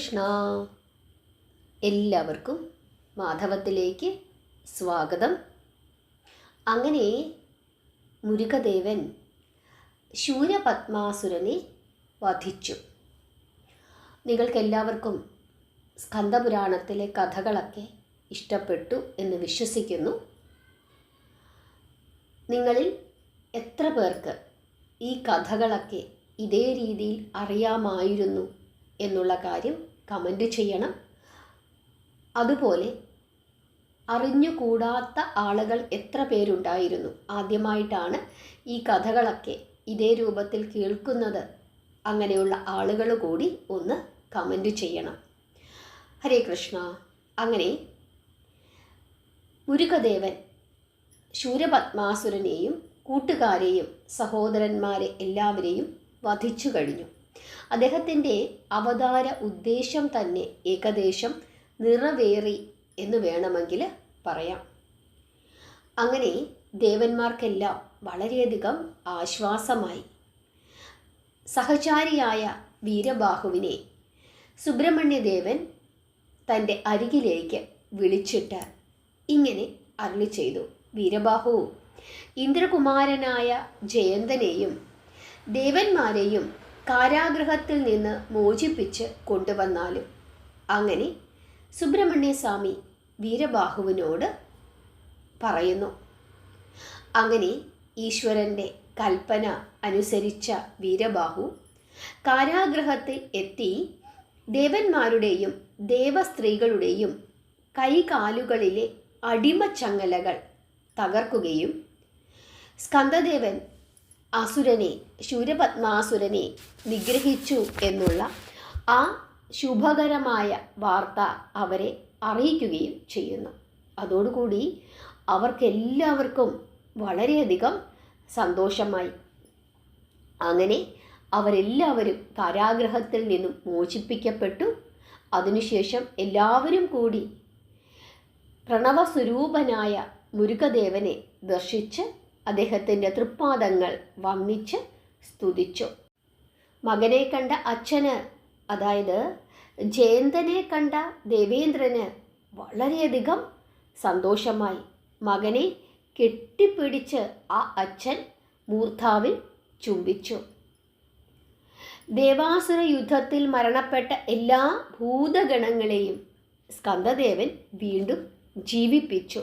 കൃഷ്ണ. എല്ലാവർക്കും മാധവത്തിലേക്ക് സ്വാഗതം. അങ്ങനെ മുരുകദേവൻ ശൂരപത്മാസുരനെ വധിച്ചു. നിങ്ങൾക്കെല്ലാവർക്കും സ്കന്ദപുരാണത്തിലെ കഥകളൊക്കെ ഇഷ്ടപ്പെട്ടു എന്ന് വിശ്വസിക്കുന്നു. നിങ്ങളിൽ എത്ര പേർക്ക് ഈ കഥകളൊക്കെ ഇതേ രീതിയിൽ അറിയാമായിരുന്നു എന്നുള്ള കാര്യം കമൻ്റ് ചെയ്യണം. അതുപോലെ അറിഞ്ഞുകൂടാത്ത ആളുകൾ എത്ര പേരുണ്ടായിരുന്നു, ആദ്യമായിട്ടാണ് ഈ കഥകളൊക്കെ ഇതേ രൂപത്തിൽ കേൾക്കുന്നത്, അങ്ങനെയുള്ള ആളുകൾ കൂടി ഒന്ന് കമൻ്റ് ചെയ്യണം. ഹരേ കൃഷ്ണ. അങ്ങനെ മുരുകദേവൻ ശൂരപത്മാസുരനെയും കൂട്ടുകാരെയും സഹോദരന്മാരെ എല്ലാവരെയും വധിച്ചു കഴിഞ്ഞു. അദ്ദേഹത്തിൻ്റെ അവതാര ഉദ്ദേശം തന്നെ ഏകദേശം നിറവേറി എന്ന് വേണമെങ്കിൽ പറയാം. അങ്ങനെ ദേവന്മാർക്കെല്ലാം വളരെയധികം ആശ്വാസമായി. സഹചാരിയായ വീരബാഹുവിനെ സുബ്രഹ്മണ്യദേവൻ തൻ്റെ അരികിലേക്ക് വിളിച്ചിട്ട് ഇങ്ങനെ അരുളി ചെയ്തു: വീരബാഹു, ഇന്ദ്രകുമാരനായ ജയന്തനെയും ദേവന്മാരെയും കാരാഗൃഹത്തിൽ നിന്ന് മോചിപ്പിച്ച് കൊണ്ടുവന്നാലും. അങ്ങനെ സുബ്രഹ്മണ്യ സ്വാമി വീരബാഹുവിനോട് പറയുന്നു. അങ്ങനെ ഈശ്വരൻ്റെ കൽപ്പന അനുസരിച്ച വീരബാഹു കാരാഗൃഹത്തിൽ എത്തി ദേവന്മാരുടെയും ദേവസ്ത്രീകളുടെയും കൈകാലുകളിലെ അടിമച്ചങ്ങലകൾ തകർക്കുകയും സ്കന്ദദേവൻ അസുരനെ, ശൂരപത്മാസുരനെ നിഗ്രഹിച്ചു എന്നുള്ള ആ ശുഭകരമായ വാർത്ത അവരെ അറിയിക്കുകയും ചെയ്യുന്നു. അതോടുകൂടി അവർക്കെല്ലാവർക്കും വളരെയധികം സന്തോഷമായി. അങ്ങനെ അവരെല്ലാവരും കാരാഗൃഹത്തിൽ നിന്നും മോചിപ്പിക്കപ്പെട്ടു. അതിനുശേഷം എല്ലാവരും കൂടി പ്രണവസ്വരൂപനായ മുരുകദേവനെ ദർശിച്ച് അദ്ദേഹത്തിൻ്റെ തൃപ്പാദങ്ങൾ വന്ദിച്ച് സ്തുതിച്ചു. മകനെ കണ്ട അച്ഛന്, അതായത് ജയന്തനെ കണ്ട ദേവേന്ദ്രന് വളരെയധികം സന്തോഷമായി. മകനെ കെട്ടിപ്പിടിച്ച് ആ അച്ഛൻ മൂർധാവിൽ ചുംബിച്ചു. ദേവാസുര യുദ്ധത്തിൽ മരണപ്പെട്ട എല്ലാ ഭൂതഗണങ്ങളെയും സ്കന്ദദേവൻ വീണ്ടും ജീവിപ്പിച്ചു.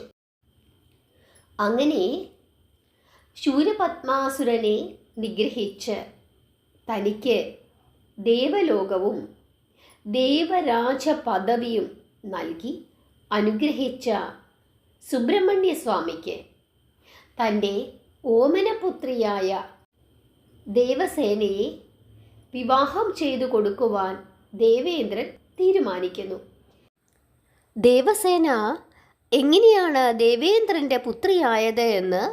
അങ്ങനെ ശൂരപത്മാസുരനെ നിഗ്രഹിച്ച് തനിക്ക് ദേവലോകവും ദേവരാജ പദവിയും നൽകി അനുഗ്രഹിച്ച സുബ്രഹ്മണ്യ സ്വാമിക്ക് തൻ്റെ ഓമനപുത്രിയായ ദേവസേനയെ വിവാഹം ചെയ്തു കൊടുക്കുവാൻ ദേവേന്ദ്രൻ തീരുമാനിക്കുന്നു. ദേവസേന എങ്ങനെയാണ് ദേവേന്ദ്രൻ്റെ പുത്രിയായത് എന്ന്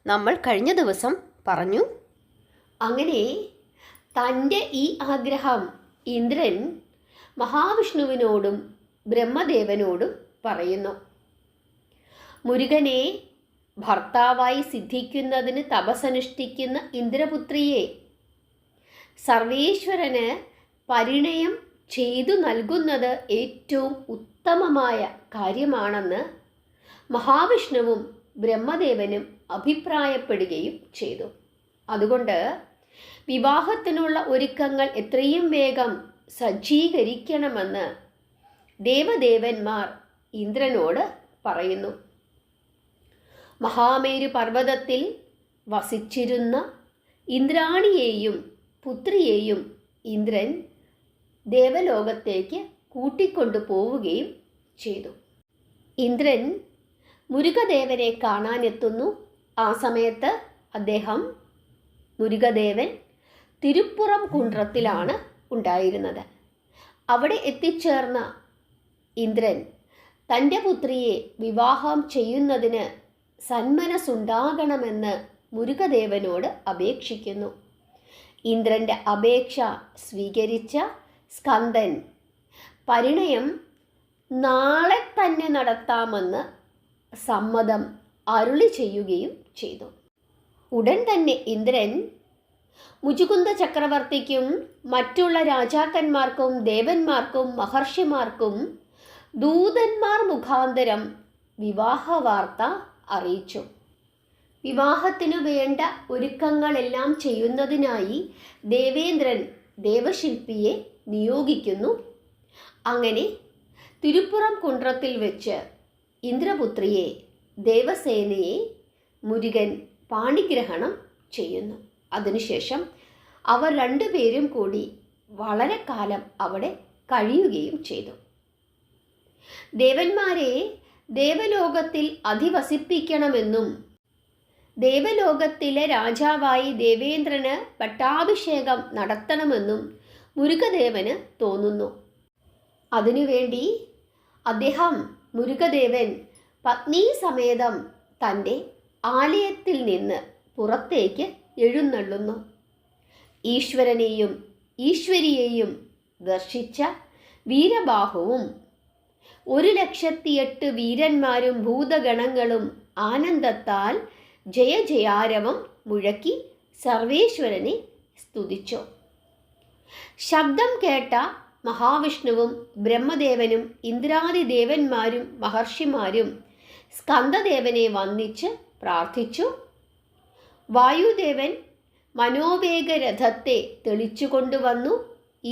നമ്മൾ കഴിഞ്ഞ ദിവസം പറഞ്ഞു. അങ്ങനെ തൻ്റെ ഈ ആഗ്രഹം ഇന്ദ്രൻ മഹാവിഷ്ണുവിനോടും ബ്രഹ്മദേവനോടും പറയുന്നു. മുരുകനെ ഭർത്താവായി സിദ്ധിക്കുന്നതിന് തപസ്സനുഷ്ഠിക്കുന്ന ഇന്ദ്രപുത്രിയെ സർവേശ്വരന് പരിണയം ചെയ്തു നൽകുന്നത് ഏറ്റവും ഉത്തമമായ കാര്യമാണെന്ന് മഹാവിഷ്ണുവും ബ്രഹ്മദേവനും അഭിപ്രായപ്പെടുകയും ചെയ്തു. അതുകൊണ്ട് വിവാഹത്തിനുള്ള ഒരുക്കങ്ങൾ എത്രയും വേഗം സജ്ജീകരിക്കണമെന്ന് ദേവദേവന്മാർ ഇന്ദ്രനോട് പറയുന്നു. മഹാമേരു പർവ്വതത്തിൽ വസിച്ചിരുന്ന ഇന്ദ്രാണിയെയും പുത്രിയെയും ഇന്ദ്രൻ ദേവലോകത്തേക്ക് കൂട്ടിക്കൊണ്ടു പോവുകയും ചെയ്തു. ഇന്ദ്രൻ മുരുകദേവനെ കാണാനെത്തുന്നു. ആ സമയത്ത് മുരുകദേവൻ തിരുപ്പുറം കുണ്ട്രത്തിലാണ് ഉണ്ടായിരുന്നത്. അവിടെ എത്തിച്ചേർന്ന ഇന്ദ്രൻ തൻ്റെ പുത്രിയെ വിവാഹം ചെയ്യുന്നതിന് സന്മനസ്സുണ്ടാകണമെന്ന് മുരുകദേവനോട് അപേക്ഷിക്കുന്നു. ഇന്ദ്രൻ്റെ അപേക്ഷ സ്വീകരിച്ച സ്കന്ദൻ പരിണയം നാളെ തന്നെ നടത്താമെന്ന് സമ്മതം അരുളി ചെയ്യുകയും ചെയ്തു. ഉടൻ തന്നെ ഇന്ദ്രൻ മുചുകുന്ദ ചക്രവർത്തിക്കും മറ്റുള്ള രാജാക്കന്മാർക്കും ദേവന്മാർക്കും മഹർഷിമാർക്കും ദൂതന്മാർ മുഖാന്തരം വിവാഹ വാർത്ത അറിയിച്ചു. വിവാഹത്തിനു വേണ്ട ഒരുക്കങ്ങളെല്ലാം ചെയ്യുന്നതിനായി ദേവേന്ദ്രൻ ദേവശില്പിയെ നിയോഗിക്കുന്നു. അങ്ങനെ തിരുപ്പുറം കുണ്ട്രത്തിൽ വെച്ച് ഇന്ദ്രപുത്രിയെ ദേവസേനയെ മുരുകൻ പാണിഗ്രഹണം ചെയ്യുന്നു. അതിനുശേഷം അവർ രണ്ടുപേരും കൂടി വളരെ കാലം അവിടെ കഴിയുകയും ചെയ്തു. ദേവന്മാരെ ദേവലോകത്തിൽ അധിവസിപ്പിക്കണമെന്നും ദേവലോകത്തിലെ രാജാവായി ദേവേന്ദ്രന് പട്ടാഭിഷേകം നടത്തണമെന്നും മുരുകദേവന് തോന്നുന്നു. അതിനുവേണ്ടി മുരുകദേവൻ പത്നി സമേതം തൻ്റെ ആലയത്തിൽ നിന്ന് പുറത്തേക്ക് എഴുന്നള്ളുന്നു. ഈശ്വരനെയും ഈശ്വരിയെയും ദർശിച്ച വീരബാഹുവും 1,08,000 വീരന്മാരും ഭൂതഗണങ്ങളും ആനന്ദത്താൽ ജയജയാരവം മുഴക്കി സർവേശ്വരനെ സ്തുതിച്ചു. ശബ്ദം കേട്ട മഹാവിഷ്ണുവും ബ്രഹ്മദേവനും ഇന്ദ്രാദി ദേവന്മാരും മഹർഷിമാരും സ്കന്ദദേവനെ വന്ദിച്ച് പ്രാർത്ഥിച്ചു. വായുദേവൻ മനോവേഗരഥത്തെ തെളിച്ചുകൊണ്ടുവന്നു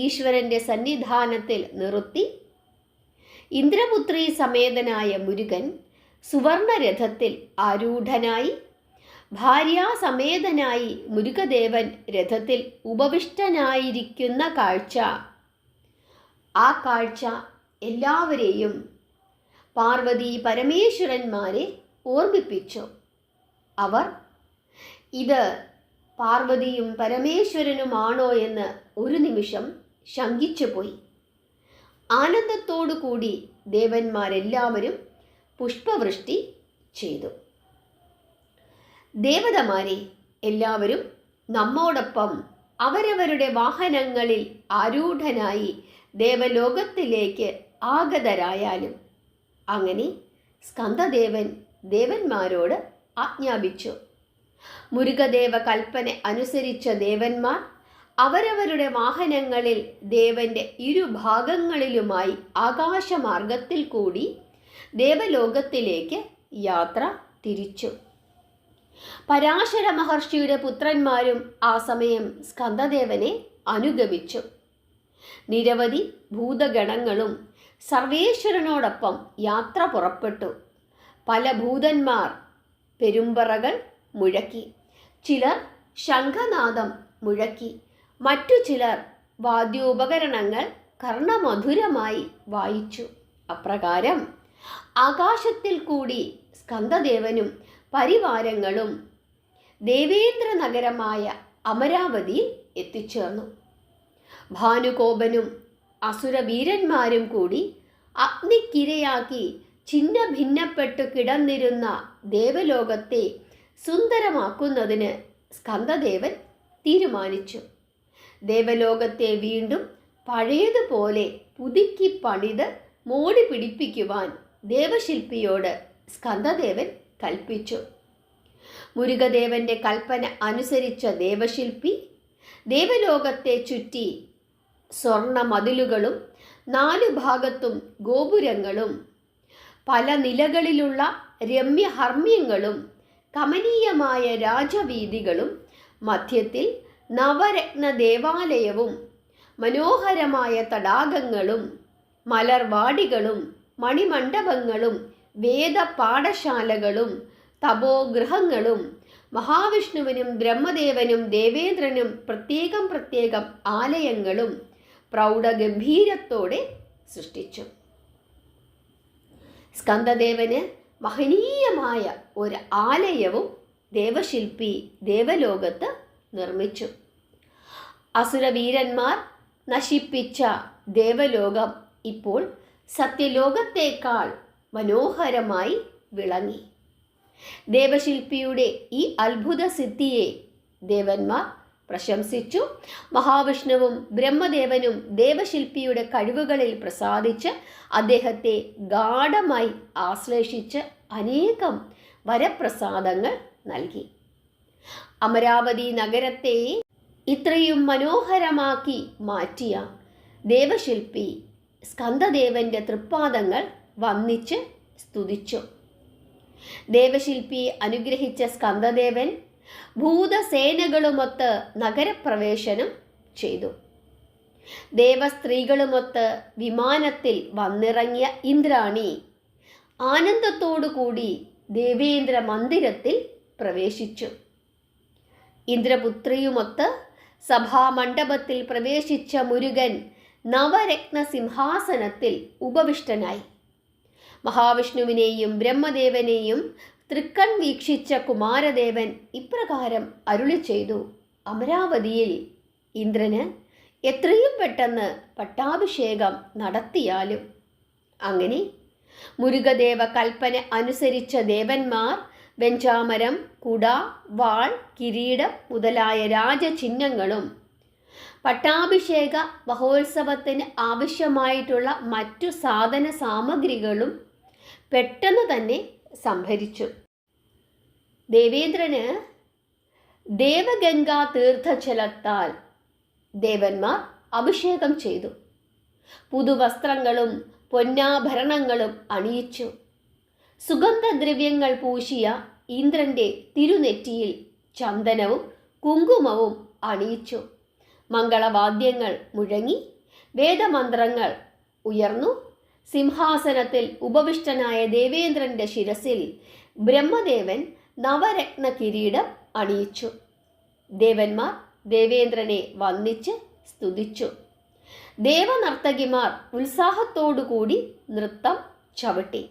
ഈശ്വരൻ്റെ സന്നിധാനത്തിൽ നിർത്തി. ഇന്ദ്രപുത്രി സമേതനായ മുരുകൻ സുവർണരഥത്തിൽ ആരൂഢനായി ഭാര്യാസമേതനായി മുരുകദേവൻ രഥത്തിൽ ഉപവിഷ്ടനായിരിക്കുന്ന ആ കാഴ്ച എല്ലാവരെയും പാർവതി പരമേശ്വരന്മാരെ ഓർമ്മിപ്പിച്ചു. അവർ ഇത് പാർവതിയും പരമേശ്വരനുമാണോ എന്ന് ഒരു നിമിഷം ശങ്കിച്ചുപോയി. ആനന്ദത്തോടു കൂടി ദേവന്മാരെല്ലാവരും പുഷ്പവൃഷ്ടി ചെയ്തു. ദേവതമാരെ എല്ലാവരും നമ്മോടൊപ്പം അവരവരുടെ വാഹനങ്ങളിൽ ആരൂഢനായി ദേവലോകത്തിലേക്ക് ആഗതരായാലും. അങ്ങനെ സ്കന്ദദേവൻ ദേവന്മാരോട് ആജ്ഞാപിച്ചു. മുരുകദേവ കൽപ്പന അനുസരിച്ച ദേവന്മാർ അവരവരുടെ വാഹനങ്ങളിൽ ദേവന്റെ ഇരുഭാഗങ്ങളിലുമായി ആകാശമാർഗത്തിൽ കൂടി ദേവലോകത്തിലേക്ക് യാത്ര തിരിച്ചു. പരാശര മഹർഷിയുടെ പുത്രന്മാരും ആ സമയം സ്കന്ദദേവനെ അനുഗമിച്ചു. നിരവധി ഭൂതഗണങ്ങളും സർവേശ്വരനോടൊപ്പം യാത്ര പുറപ്പെട്ടു. പല ഭൂതന്മാർ പെരുമ്പറകൾ മുഴക്കി, ചിലർ ശംഖനാദം മുഴക്കി, മറ്റു ചിലർ വാദ്യോപകരണങ്ങൾ കർണമധുരമായി വായിച്ചു. അപ്രകാരം ആകാശത്തിൽ കൂടി സ്കന്ദദേവനും പരിവാരങ്ങളും ദേവേന്ദ്ര നഗരമായ അമരാവതിയിൽ എത്തിച്ചേർന്നു. ഭാനുകോപനും അസുരവീരന്മാരും കൂടി അഗ്നിക്കിരയാക്കി ഛിന്ന ഭിന്നപ്പെട്ടു കിടന്നിരുന്ന ദേവലോകത്തെ സുന്ദരമാക്കുന്നതിന് സ്കന്ദദേവൻ തീരുമാനിച്ചു. ദേവലോകത്തെ വീണ്ടും പഴയതുപോലെ പുതുക്കി പണിത് മോടി പിടിപ്പിക്കുവാൻ ദേവശില്പിയോട് സ്കന്ദദേവൻ കൽപ്പിച്ചു. മുരുകദേവന്റെ കൽപ്പന അനുസരിച്ച ദേവശില്പി ദേവലോകത്തെ ചുറ്റി സ്വർണ മതിലുകളും 4 ഭാഗത്തും ഗോപുരങ്ങളും പല നിലകളിലുള്ള രമ്യഹർമ്മ്യങ്ങളും കമനീയമായ രാജവീഥികളും മധ്യത്തിൽ നവരത്ന ദേവാലയവും മനോഹരമായ തടാകങ്ങളും മലർവാടികളും മണിമണ്ഡപങ്ങളും വേദപാഠശാലകളും തപോഗൃഹങ്ങളും മഹാവിഷ്ണുവിനും ബ്രഹ്മദേവനും ദേവേന്ദ്രനും പ്രത്യേകം ആലയങ്ങളും പ്രൗഢഗംഭീരത്തോടെ സൃഷ്ടിച്ചു. സ്കന്ദദേവന് മഹനീയമായ ഒരു ആലയവും ദേവശില്പി ദേവലോകത്ത് നിർമ്മിച്ചു. അസുരവീരന്മാർ നശിപ്പിച്ച ദേവലോകം ഇപ്പോൾ സത്യലോകത്തേക്കാൾ മനോഹരമായി വിളങ്ങി. ദേവശില്പിയുടെ ഈ അത്ഭുത സിദ്ധിയെ ദേവന്മാർ പ്രശംസിച്ചു. മഹാവിഷ്ണുവും ബ്രഹ്മദേവനും ദേവശില്പിയുടെ കഴിവുകളിൽ പ്രസാദിച്ച് അദ്ദേഹത്തെ ഗാഢമായി ആശ്ലേഷിച്ച് അനേകം വരപ്രസാദങ്ങൾ നൽകി. അമരാവതി നഗരത്തെ ഇത്രയും മനോഹരമാക്കി മാറ്റിയ ദേവശില്പി സ്കന്ദദേവന്റെ തൃപ്പാദങ്ങൾ വന്ദിച്ച് സ്തുതിച്ചു. ദേവശില്പിയെ അനുഗ്രഹിച്ച സ്കന്ദദേവൻ ഭൂതസേനകളുമൊത്ത് നഗരപ്രവേശനം ചെയ്തു. ദേവസ്ത്രീകളുമൊത്ത് വിമാനത്തിൽ വന്നിറങ്ങിയ ഇന്ദ്രാണി ആനന്ദത്തോടുകൂടി ദേവേന്ദ്ര മന്ദിരത്തിൽ പ്രവേശിച്ചു. ഇന്ദ്രപുത്രിയുമൊത്ത് സഭാമണ്ഡപത്തിൽ പ്രവേശിച്ച മുരുകൻ നവരത്ന സിംഹാസനത്തിൽ ഉപവിഷ്ടനായി. മഹാവിഷ്ണുവിനെയും ബ്രഹ്മദേവനെയും തൃക്കൺ വീക്ഷിച്ച കുമാരദേവൻ ഇപ്രകാരം അരുളി ചെയ്തു: അമരാവതിയിൽ ഇന്ദ്രന് എത്രയും പെട്ടെന്ന് പട്ടാഭിഷേകം നടത്തിയാലും. അങ്ങനെ മുരുകദേവ കൽപ്പന അനുസരിച്ച ദേവന്മാർ വെഞ്ചാമരം, കുട, വാൾ, കിരീടം മുതലായ രാജചിഹ്നങ്ങളും പട്ടാഭിഷേക മഹോത്സവത്തിന് ആവശ്യമായിട്ടുള്ള മറ്റു സാധന സാമഗ്രികളും പെട്ടെന്ന് തന്നെ സംഭരിച്ചു. ദേവേന്ദ്രന് ദേവഗംഗാ തീർത്ഥജലത്താൽ ദേവന്മാർ അഭിഷേകം ചെയ്തു. പുതുവസ്ത്രങ്ങളും പൊന്നാഭരണങ്ങളും അണിയിച്ചു. സുഗന്ധദ്രവ്യങ്ങൾ പൂശിയ ഇന്ദ്രന്റെ തിരുനെറ്റിയിൽ ചന്ദനവും കുങ്കുമവും അണിയിച്ചു. മംഗളവാദ്യങ്ങൾ മുഴങ്ങി, വേദമന്ത്രങ്ങൾ ഉയർന്നു. സിംഹാസനത്തിൽ ഉപവിഷ്ടനായ ദേവേന്ദ്രന്റെ ശിരസിൽ ബ്രഹ്മദേവൻ നവരത്ന കിരീടം അണിയിച്ചു. ദേവന്മാർ ദേവേന്ദ്രനെ വന്ദിച്ച് സ്തുതിച്ചു. ദേവനർത്തകിമാർ ഉത്സാഹത്തോടുകൂടി നൃത്തം ചവിട്ടി.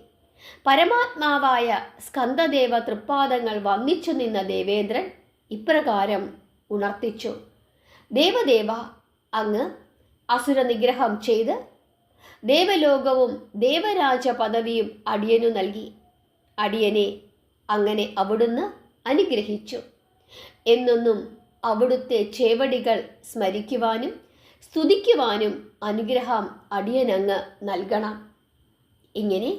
പരമാത്മാവായ സ്കന്ദദേവ തൃപ്പാദങ്ങൾ വന്ദിച്ചു നിന്ന ദേവേന്ദ്രൻ ഇപ്രകാരം ഉണർത്തിച്ചു: ദേവദേവ, അങ്ങ് അസുര നിഗ്രഹം ചെയ്ത് ദേവലോകവും ദേവരാജ പദവിയും അടിയനു നൽകി. അടിയനെ അങ്ങനെ അവിടുന്ന് അനുഗ്രഹിച്ചു. എന്നെന്നും അവിടുത്തെ ചേവടികൾ സ്മരിക്കുവാനും സ്തുതിക്കുവാനും അനുഗ്രഹം അടിയനങ്ങ് നൽകണം. ഇങ്ങനെ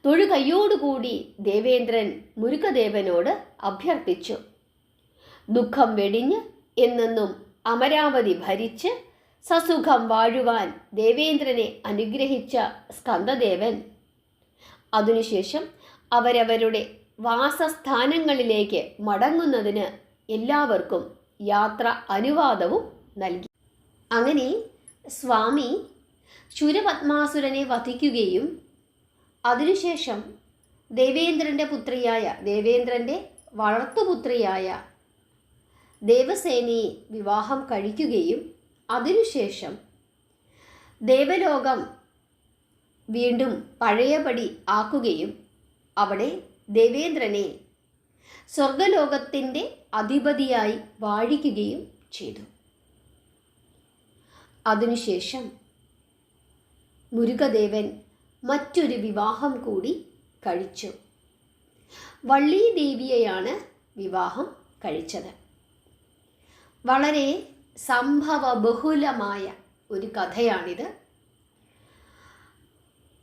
തൊഴുകൈയോടുകൂടി ദേവേന്ദ്രൻ മുരുകദേവനോട് അഭ്യർത്ഥിച്ചു. ദുഃഖം വെടിഞ്ഞ് എന്നെന്നും അമരാവതി ഭരിച്ച് സസുഖം വാഴുവാൻ ദേവേന്ദ്രനെ അനുഗ്രഹിച്ച സ്കന്ദദേവൻ അതിനുശേഷം അവരവരുടെ വാസസ്ഥാനങ്ങളിലേക്ക് മടങ്ങുന്നതിന് എല്ലാവർക്കും യാത്ര അനുവാദവും നൽകി. അങ്ങനെ സ്വാമി ശൂരപത്മാസുരനെ വധിക്കുകയും അതിനുശേഷം ദേവേന്ദ്രൻ്റെ വളർത്തുപുത്രിയായ ദേവസേനയെ വിവാഹം കഴിക്കുകയും അതിനുശേഷം ദേവലോകം വീണ്ടും പഴയപടി ആക്കുകയും അവിടെ ദേവേന്ദ്രനെ സ്വർഗലോകത്തിൻ്റെ അധിപതിയായി വാഴിക്കുകയും ചെയ്തു. അതിനുശേഷം മുരുകദേവൻ മറ്റൊരു വിവാഹം കൂടി കഴിച്ചു. വള്ളീദേവിയെയാണ് വിവാഹം കഴിച്ചത്. വളരെ സംഭവബഹുലമായ ഒരു കഥയാണിത്.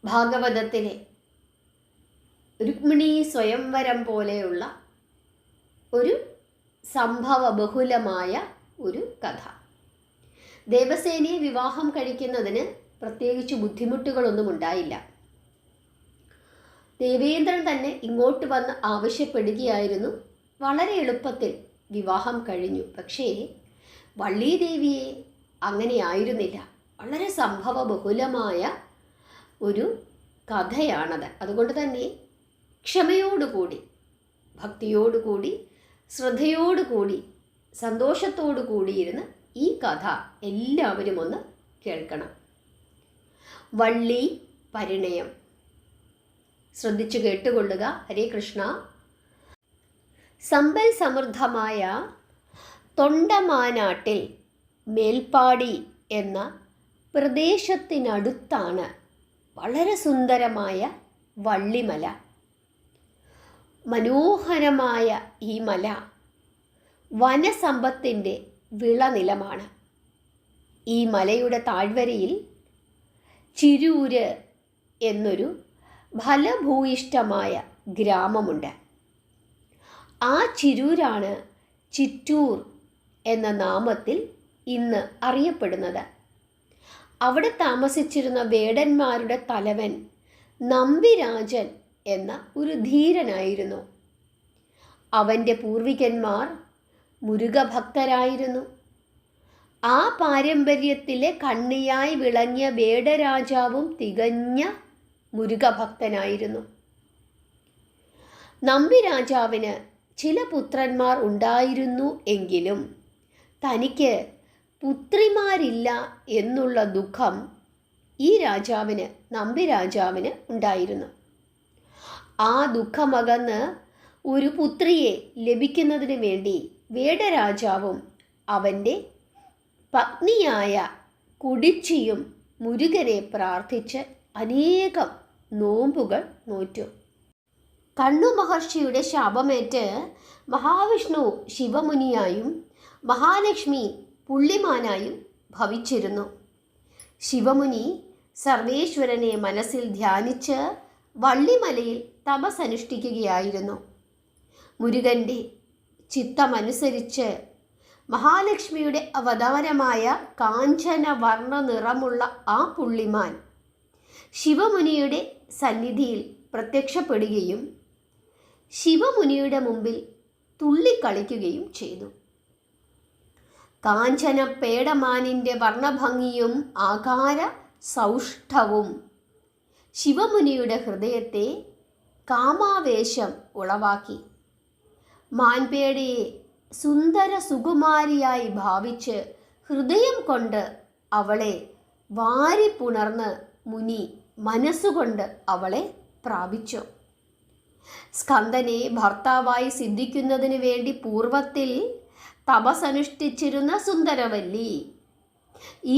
ഭാഗവതത്തിലെ രുക്മിണി സ്വയംവരം പോലെയുള്ള ഒരു സംഭവബഹുലമായ ഒരു കഥ. ദേവസേനയെ വിവാഹം കഴിക്കുന്നതിന് പ്രത്യേകിച്ച് ബുദ്ധിമുട്ടുകളൊന്നും ഉണ്ടായില്ല. ദേവേന്ദ്രൻ തന്നെ ഇങ്ങോട്ട് വന്ന് ആവശ്യപ്പെടുകയായിരുന്നു. വളരെ എളുപ്പത്തിൽ വിവാഹം കഴിഞ്ഞു. പക്ഷേ വള്ളീദേവിയെ അങ്ങനെയായിരുന്നില്ല. വളരെ സംഭവബഹുലമായ ഒരു കഥയാണത്. അതുകൊണ്ട് തന്നെ ക്ഷമയോടുകൂടി, ഭക്തിയോടുകൂടി, ശ്രദ്ധയോടുകൂടി, സന്തോഷത്തോടു കൂടിയിരുന്ന് ഈ കഥ എല്ലാവരും ഒന്ന് കേൾക്കണം. വള്ളി പരിണയം. ശ്രദ്ധിച്ചു കേട്ടുകൊള്ളുക. ഹരേ കൃഷ്ണ. സമ്പൽ സമൃദ്ധമായ തൊണ്ടമാനാട്ടിൽ മേൽപ്പാടി എന്ന പ്രദേശത്തിനടുത്താണ് വളരെ സുന്ദരമായ വള്ളിമല. മനോഹരമായ ഈ മല വനസമ്പത്തിൻ്റെ വിളനിലമാണ്. ഈ മലയുടെ താഴ്വരയിൽ ചിരൂര് എന്നൊരു ഫലഭൂയിഷ്ടമായ ഗ്രാമമുണ്ട്. ആ ചിരൂരാണ് ചിറ്റൂർ എന്ന നാമത്തിൽ ഇന്ന് അറിയപ്പെടുന്നത്. അവിടെ താമസിച്ചിരുന്ന വേടന്മാരുടെ തലവൻ നമ്പിരാജൻ എന്ന ഒരു ധീരനായിരുന്നു. അവൻ്റെ പൂർവികന്മാർ മുരുകഭക്തരായിരുന്നു. ആ പാരമ്പര്യത്തിലെ കണ്ണിയായി വിളങ്ങിയ വേടരാജാവും തികഞ്ഞ മുരുകഭക്തനായിരുന്നു. നമ്പിരാജാവിന് ചില പുത്രന്മാർ ഉണ്ടായിരുന്നു എങ്കിലും തനിക്ക് പുത്രിമാരില്ല എന്നുള്ള ദുഃഖം ഈ നമ്പിരാജാവിന് ഉണ്ടായിരുന്നു. ആ ദുഃഖമകന്ന് ഒരു പുത്രിയെ ലഭിക്കുന്നതിന് വേണ്ടി വേടരാജാവും അവൻ്റെ പത്നിയായ കുടിച്ചിയും മുരുകനെ പ്രാർത്ഥിച്ച് അനേകം നോമ്പുകൾ നോറ്റു. കണ്ണു മഹർഷിയുടെ ശാപമേറ്റ് മഹാവിഷ്ണു ശിവമുനിയായും മഹാലക്ഷ്മി പുള്ളിമാനായും ഭവിച്ചിരുന്നു. ശിവമുനി സർവേശ്വരനെ മനസ്സിൽ ധ്യാനിച്ച് വള്ളിമലയിൽ തപസ്സനുഷ്ഠിക്കുകയായിരുന്നു. മുരുകൻ്റെ ചിത്തമനുസരിച്ച് മഹാലക്ഷ്മിയുടെ അവതാരമായ കാഞ്ചന വർണ്ണ നിറമുള്ള ആ പുള്ളിമാൻ ശിവമുനിയുടെ സന്നിധിയിൽ പ്രത്യക്ഷപ്പെടുകയും ശിവമുനിയുടെ മുമ്പിൽ തുള്ളിക്കളിക്കുകയും ചെയ്തു. കാഞ്ചന പേടമാനിൻ്റെ വർണ്ണഭംഗിയും ആകാര സൗഷ്ഠവും ശിവമുനിയുടെ ഹൃദയത്തെ കാമാവേശം ഉളവാക്കി. മാൻപേടയെ സുന്ദര സുകുമാരിയായി ഭാവിച്ച് ഹൃദയം കൊണ്ട് അവളെ വാരിപ്പുണർന്ന് മുനി മനസ്സുകൊണ്ട് അവളെ പ്രാപിച്ചു. സ്കന്ദനെ ഭർത്താവായി സിദ്ധിക്കുന്നതിന് വേണ്ടി പൂർവത്തിൽ തപസ്സനുഷ്ഠിച്ചിരുന്ന സുന്ദരവല്ലി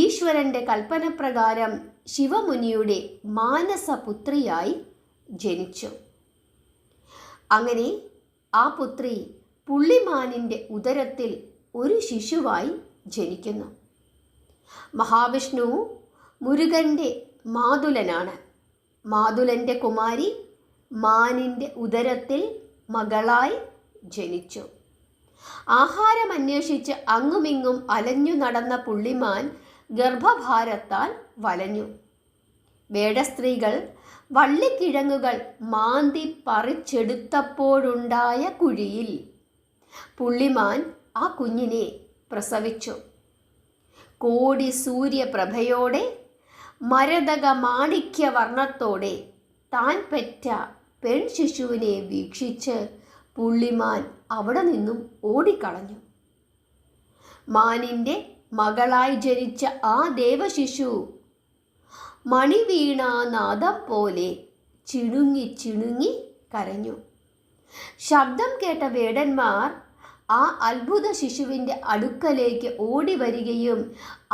ഈശ്വരൻ്റെ കൽപ്പനപ്രകാരം ശിവമുനിയുടെ മാനസപുത്രിയായി ജനിച്ചു. അങ്ങനെ ആ പുത്രി പുള്ളിമാനിൻ്റെ ഉദരത്തിൽ ഒരു ശിശുവായി ജനിക്കുന്നു. മഹാവിഷ്ണു മുരുകൻ്റെ മാതുലനാണ്. മാതുലൻ്റെ കുമാരി മാനിൻ്റെ ഉദരത്തിൽ മകളായി ജനിച്ചു. ആഹാരം അന്വേഷിച്ച് അങ്ങുമിങ്ങും അലഞ്ഞു നടന്ന പുള്ളിമാൻ ഗർഭഭാരത്താൽ വലഞ്ഞു. വേടസ്ത്രീകൾ വള്ളിക്കിഴങ്ങുകൾ മാന്തി പറിച്ചെടുത്തപ്പോഴുണ്ടായ കുഴിയിൽ പുള്ളിമാൻ ആ കുഞ്ഞിനെ പ്രസവിച്ചു. കോടി സൂര്യപ്രഭയോടെ മരതക മാണിക്യ വർണ്ണത്തോടെ താൻ പെറ്റ പെൺ ശിശുവിനെ വീക്ഷിച്ച് പുള്ളിമാൻ അവിടെ നിന്നും ഓടിക്കളഞ്ഞു. മാനിൻ്റെ മകളായി ജനിച്ച ആ ദേവശിശു മണിവീണാനാദം പോലെ ചിണുങ്ങി ചിണുങ്ങി കരഞ്ഞു. ശബ്ദം കേട്ട വേടന്മാർ ആ അത്ഭുത ശിശുവിൻ്റെ അടുക്കലേക്ക് ഓടി വരികയും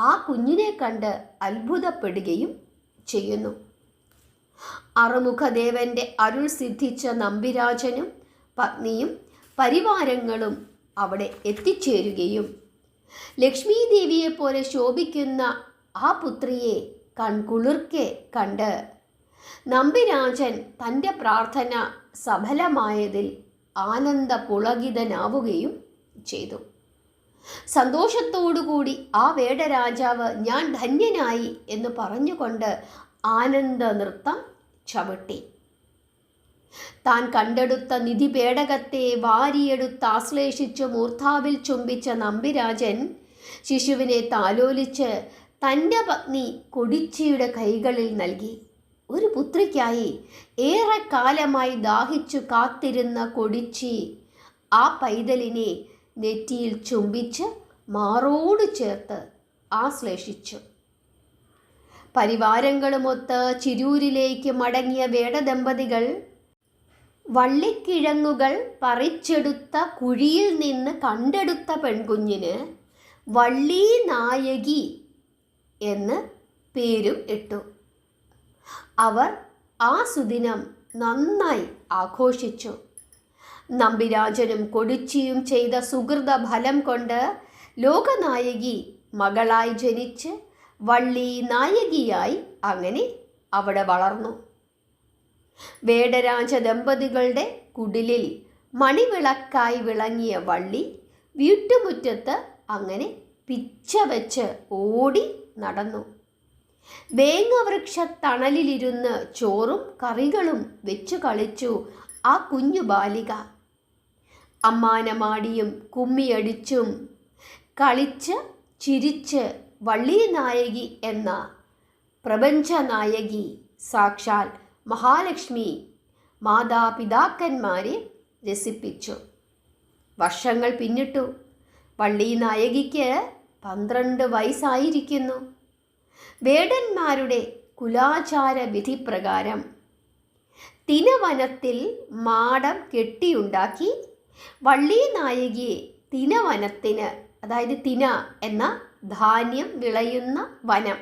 ആ കുഞ്ഞിനെ കണ്ട് അത്ഭുതപ്പെടുകയും ചെയ്യുന്നു. അറുമുഖദേവന്റെ അരുൾ സിദ്ധിച്ച നമ്പിരാജനും പത്നിയും പരിവാരങ്ങളും അവിടെ എത്തിച്ചേരുകയും ലക്ഷ്മി ദേവിയെപ്പോലെ ശോഭിക്കുന്ന ആ പുത്രിയെ കൺകുളിർക്കെ കണ്ട് നമ്പിരാജൻ തൻ്റെ പ്രാർത്ഥന സഫലമായതിൽ ആനന്ദപുളകിതനാവുകയും ചെയ്തു. സന്തോഷത്തോടുകൂടി ആ വേടരാജാവ് ഞാൻ ധന്യനായി എന്ന് പറഞ്ഞുകൊണ്ട് ആനന്ദ നൃത്തം ചവിട്ടി. താൻ കണ്ടെടുത്ത നിധിപേടകത്തെ വാരിയെടുത്ത് ആശ്ലേഷിച്ച് മൂർധാവിൽ ചുംബിച്ച നമ്പിരാജൻ ശിശുവിനെ താലോലിച്ച് തൻ്റെ പത്നി കൊടിച്ചിയുടെ കൈകളിൽ നൽകി. ഒരു പുത്രിക്കായി ഏറെ കാലമായി ദാഹിച്ചു കാത്തിരുന്ന കൊടിച്ചി ആ പൈതലിനെ നെറ്റിയിൽ ചുംബിച്ച് മാറോട് ചേർത്ത് ആശ്ലേഷിച്ചു. പരിവാരങ്ങളുമൊത്ത് ചിരൂരിലേക്ക് മടങ്ങിയ വേടദമ്പതികൾ വള്ളിക്കിഴങ്ങുകൾ പറിച്ചെടുത്ത കുഴിയിൽ നിന്ന് കണ്ടെടുത്ത പെൺകുഞ്ഞിന് വള്ളി നായകി എന്ന് പേരും ഇട്ടു. അവർ ആ സുദിനം നന്നായി ആഘോഷിച്ചു. നമ്പിരാജനും കൊടിച്ചിയും ചെയ്ത സുഹൃത ഫലം കൊണ്ട് ലോകനായകി മകളായി ജനിച്ച് വള്ളി നായകിയായി അങ്ങനെ അവിടെ വളർന്നു. വേടരാജ ദമ്പതികളുടെ കുടിലിൽ മണിവിളക്കായി വിളങ്ങിയ വള്ളി വീട്ടുമുറ്റത്ത് അങ്ങനെ പിച്ച വെച്ച് ഓടി നടന്നു. വേങ്ങവൃക്ഷ തണലിലിരുന്ന് ചോറും കറികളും വെച്ചു കളിച്ചു ആ കുഞ്ഞു ബാലിക. അമ്മാനമാടിയും കുമ്മിയടിച്ചും കളിച്ച് ചിരിച്ച് വള്ളി നായകി എന്ന പ്രപഞ്ചനായകി സാക്ഷാൽ മഹാലക്ഷ്മി മാതാപിതാക്കന്മാരെ രസിപ്പിച്ചു. വർഷങ്ങൾ പിന്നിട്ടു. വള്ളി നായകിക്ക് 12 വയസ്സായിരിക്കുന്നു. വേടന്മാരുടെ കുലാചാര വിധി പ്രകാരം തിനവനത്തിൽ മാടം കെട്ടിയുണ്ടാക്കി വള്ളി നായകിയെ തിനവനത്തിന്, അതായത് തിന എന്ന ധാന്യം വിളയുന്ന വനം,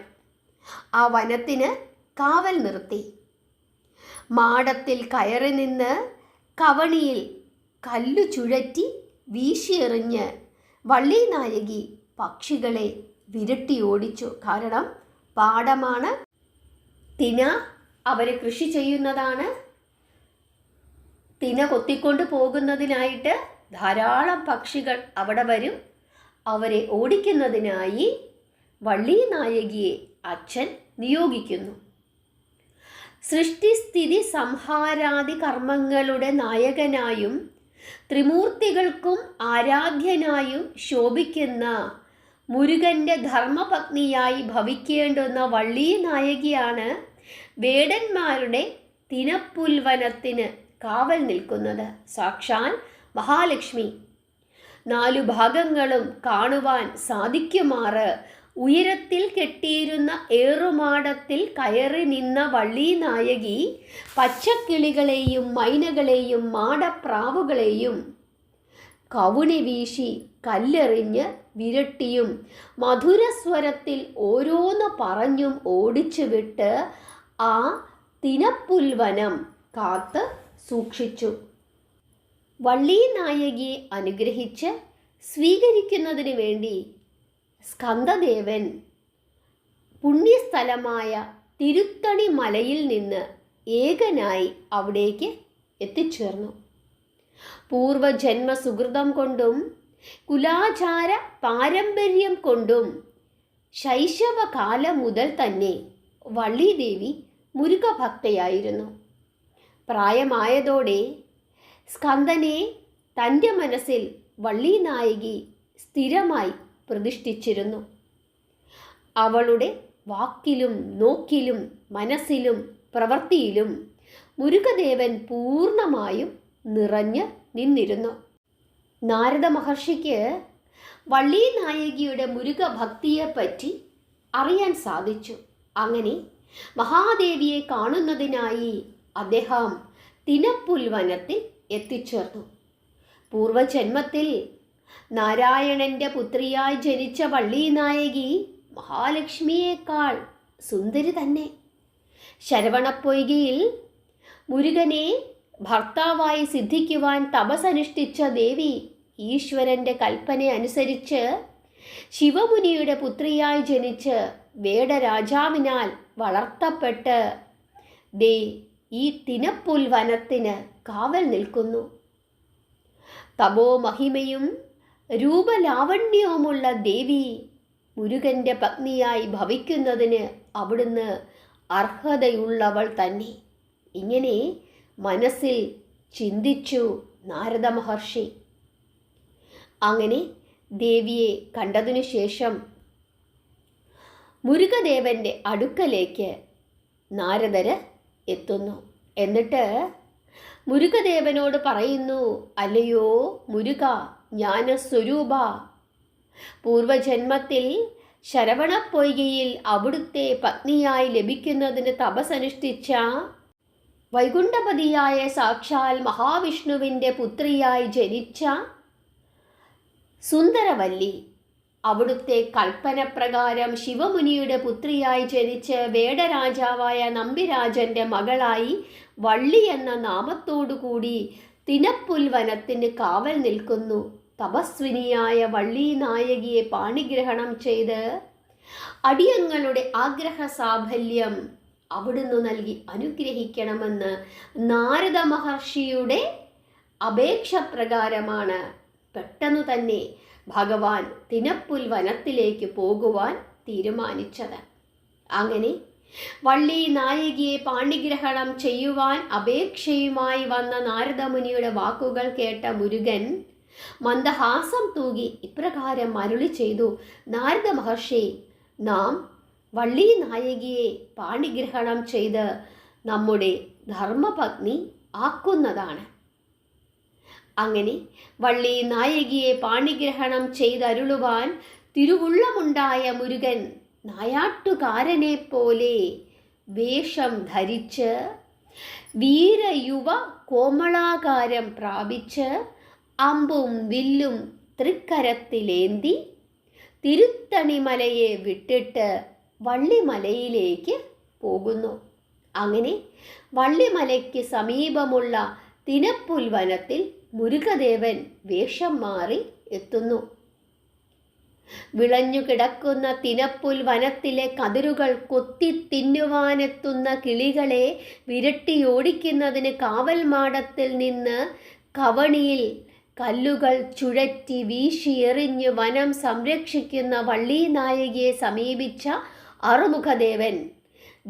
ആ വനത്തിന് കാവൽ നിർത്തി. മാടത്തിൽ കയറി നിന്ന് കവണിയിൽ കല്ലു ചുഴറ്റി വീശിയെറിഞ്ഞ് വള്ളി നായകി പക്ഷികളെ വിരട്ടി ഓടിച്ചു. കാരണം പാടമാണ്, തിന അവർ കൃഷി ചെയ്യുന്നതാണ്. തിന കൊത്തിക്കൊണ്ട് പോകുന്നതിനായിട്ട് ധാരാളം പക്ഷികൾ അവിടെ വരും. അവരെ ഓടിക്കുന്നതിനായി വള്ളി നായകിയെ അച്ഛൻ നിയോഗിക്കുന്നു. സൃഷ്ടിസ്ഥിതി സംഹാരാദി കർമ്മങ്ങളുടെ നായകനായും ത്രിമൂർത്തികൾക്കും ആരാധ്യനായും ശോഭിക്കുന്ന മുരുകൻ്റെ ധർമ്മപത്നിയായി ഭവിക്കേണ്ടുന്ന വള്ളി നായകിയാണ് വേടന്മാരുടെ തിനപ്പുൽവനത്തിന് കാവൽ നിൽക്കുന്നത്. സാക്ഷാൽ മഹാലക്ഷ്മി. 4 ഭാഗങ്ങളും കാണുവാൻ സാധിക്കുമാറ് ഉയരത്തിൽ കെട്ടിയിരുന്ന ഏറുമാടത്തിൽ കയറി നിന്ന വള്ളി നായകി പച്ചക്കിളികളെയും മൈനകളെയും മാടപ്രാവുകളെയും കവുണി വീശി കല്ലെറിഞ്ഞ് വിരട്ടിയും മധുരസ്വരത്തിൽ ഓരോന്ന് പറഞ്ഞും ഓടിച്ചു വിട്ട് ആ തിനപ്പുൽവനം കാത്ത് സൂക്ഷിച്ചു. വള്ളി നായകിയെ അനുഗ്രഹിച്ച് സ്വീകരിക്കുന്നതിന് വേണ്ടി സ്കന്ദദേവൻ പുണ്യസ്ഥലമായ തിരുത്തണി മലയിൽ നിന്ന് ഏകനായി അവിടേക്ക് എത്തിച്ചേർന്നു. പൂർവജന്മ സുഹൃതം കൊണ്ടും കുലാചാര പാരമ്പര്യം കൊണ്ടും ശൈശവകാലം മുതൽ തന്നെ വള്ളിദേവി മുരുകഭക്തയായിരുന്നു. പ്രായമായതോടെ സ്കന്ദനെ തൻ്റെ മനസ്സിൽ വള്ളി നായകി സ്ഥിരമായി പ്രതിഷ്ഠിച്ചിരുന്നു. അവളുടെ വാക്കിലും നോക്കിലും മനസ്സിലും പ്രവൃത്തിയിലും മുരുകദേവൻ പൂർണ്ണമായും നിറഞ്ഞു നിന്നിരുന്നു. നാരദ മഹർഷിക്ക് വള്ളി നായകിയുടെ മുരുകഭക്തിയെപ്പറ്റി അറിയാൻ സാധിച്ചു. അങ്ങനെ മഹാദേവിയെ കാണുന്നതിനായി അദ്ദേഹം തിനപ്പുൽവനത്തിൽ എത്തിച്ചേർന്നു. പൂർവജന്മത്തിൽ നാരായണന്റെ പുത്രിയായി ജനിച്ച വള്ളി നായകി മഹാലക്ഷ്മിയേക്കാൾ സുന്ദരി തന്നെ. ശരവണപ്പൊയ്കയിൽ മുരുകനെ ഭർത്താവായി സിദ്ധിക്കുവാൻ തപസ്സനുഷ്ഠിച്ച ദേവി ഈശ്വരൻ്റെ കൽപ്പന അനുസരിച്ച് ശിവമുനിയുടെ പുത്രിയായി ജനിച്ച് വേടരാജാവിനാൽ വളർത്തപ്പെട്ട് ദേ ഈ തിനപ്പുൽവനത്തിന് കാവൽ നിൽക്കുന്നു. തപോമഹിമയും രൂപലാവണ്യവുമുള്ള ദേവി മുരുകൻ്റെ പത്നിയായി ഭവിക്കുന്നതിന് അവിടുന്ന് അർഹതയുള്ളവൾ തന്നെ. ഇങ്ങനെ മനസ്സിൽ ചിന്തിച്ചു നാരദ മഹർഷി. അങ്ങനെ ദേവിയെ കണ്ടതിനു ശേഷം മുരുകദേവൻ്റെ അടുക്കലേക്ക് നാരദര് എത്തുന്നു. എന്നിട്ട് മുരുകദേവനോട് പറയുന്നു, അല്ലയോ മുരുക ജ്ഞാനസ്വരൂപ, പൂർവജന്മത്തിൽ ശരവണപ്പൊയ്കയിൽ അവിടുത്തെ പത്നിയായി ലഭിക്കുന്നതിന് തപസ്സനുഷ്ഠിച്ച വൈകുണ്ഠപതിയായ സാക്ഷാൽ മഹാവിഷ്ണുവിൻ്റെ പുത്രിയായി ജനിച്ച സുന്ദരവല്ലി, അവിടുത്തെ കൽപ്പനപ്രകാരം ശിവമുനിയുടെ പുത്രിയായി ജനിച്ച് വേടരാജാവായ നമ്പിരാജൻ്റെ മകളായി വള്ളി എന്ന നാമത്തോടുകൂടി തിനപ്പുൽവനത്തിന് കാവൽ നിൽക്കുന്നു. തപസ്വിനിയായ വള്ളി നായകിയെ പാണിഗ്രഹണം ചെയ്ത് അടിയങ്ങളുടെ ആഗ്രഹ സാഫല്യം അവിടുന്ന് നൽകി അനുഗ്രഹിക്കണമെന്ന് നാരദ മഹർഷിയുടെ അപേക്ഷ പ്രകാരമാണ് പെട്ടെന്ന് തന്നെ ഭഗവാൻ തിനപ്പുൽ വനത്തിലേക്ക് പോകുവാൻ തീരുമാനിച്ചത്. അങ്ങനെ വള്ളി നായകിയെ പാണിഗ്രഹണം ചെയ്യുവാൻ അപേക്ഷയുമായി വന്ന നാരദമുനിയുടെ വാക്കുകൾ കേട്ട മുരുകൻ മന്ദഹാസം തൂകി ഇപ്രകാരം അരുളി ചെയ്തു: നാരദ മഹർഷി, നാം വള്ളി നായകിയെ പാണിഗ്രഹണം ചെയ്ത് നമ്മുടെ ധർമ്മപത്നി ആക്കുന്നതാണ്. അങ്ങനെ വള്ളി നായകിയെ പാണിഗ്രഹണം ചെയ്തരുളുവാൻ തിരുവുള്ളമുണ്ടായ മുരുകൻ നായാട്ടുകാരനെ പോലെ വേഷം ധരിച്ച് വീരയുവ കോമളാകാരം പ്രാപിച്ച് അമ്പും വില്ലും തൃക്കരത്തിലേന്തി തിരുത്തണിമലയെ വിട്ടിട്ട് വള്ളിമലയിലേക്ക് പോകുന്നു. അങ്ങനെ വള്ളിമലയ്ക്ക് സമീപമുള്ള തിനപ്പുൽ വനത്തിൽ മുരുകദേവൻ വേഷം മാറി എത്തുന്നു. വിളഞ്ഞു കിടക്കുന്ന തിനപ്പുൽ വനത്തിലെ കതിരുകൾ കൊത്തി തിന്നുവാനെത്തുന്ന കിളികളെ വിരട്ടിയോടിക്കുന്നതിന് കാവൽമാടത്തിൽ നിന്ന് കവണിയിൽ കല്ലുകൾ ചുഴറ്റി വീശിയെറിഞ്ഞ് വനം സംരക്ഷിക്കുന്ന വള്ളി നായകിയെ സമീപിച്ച അറുമുഖദേവൻ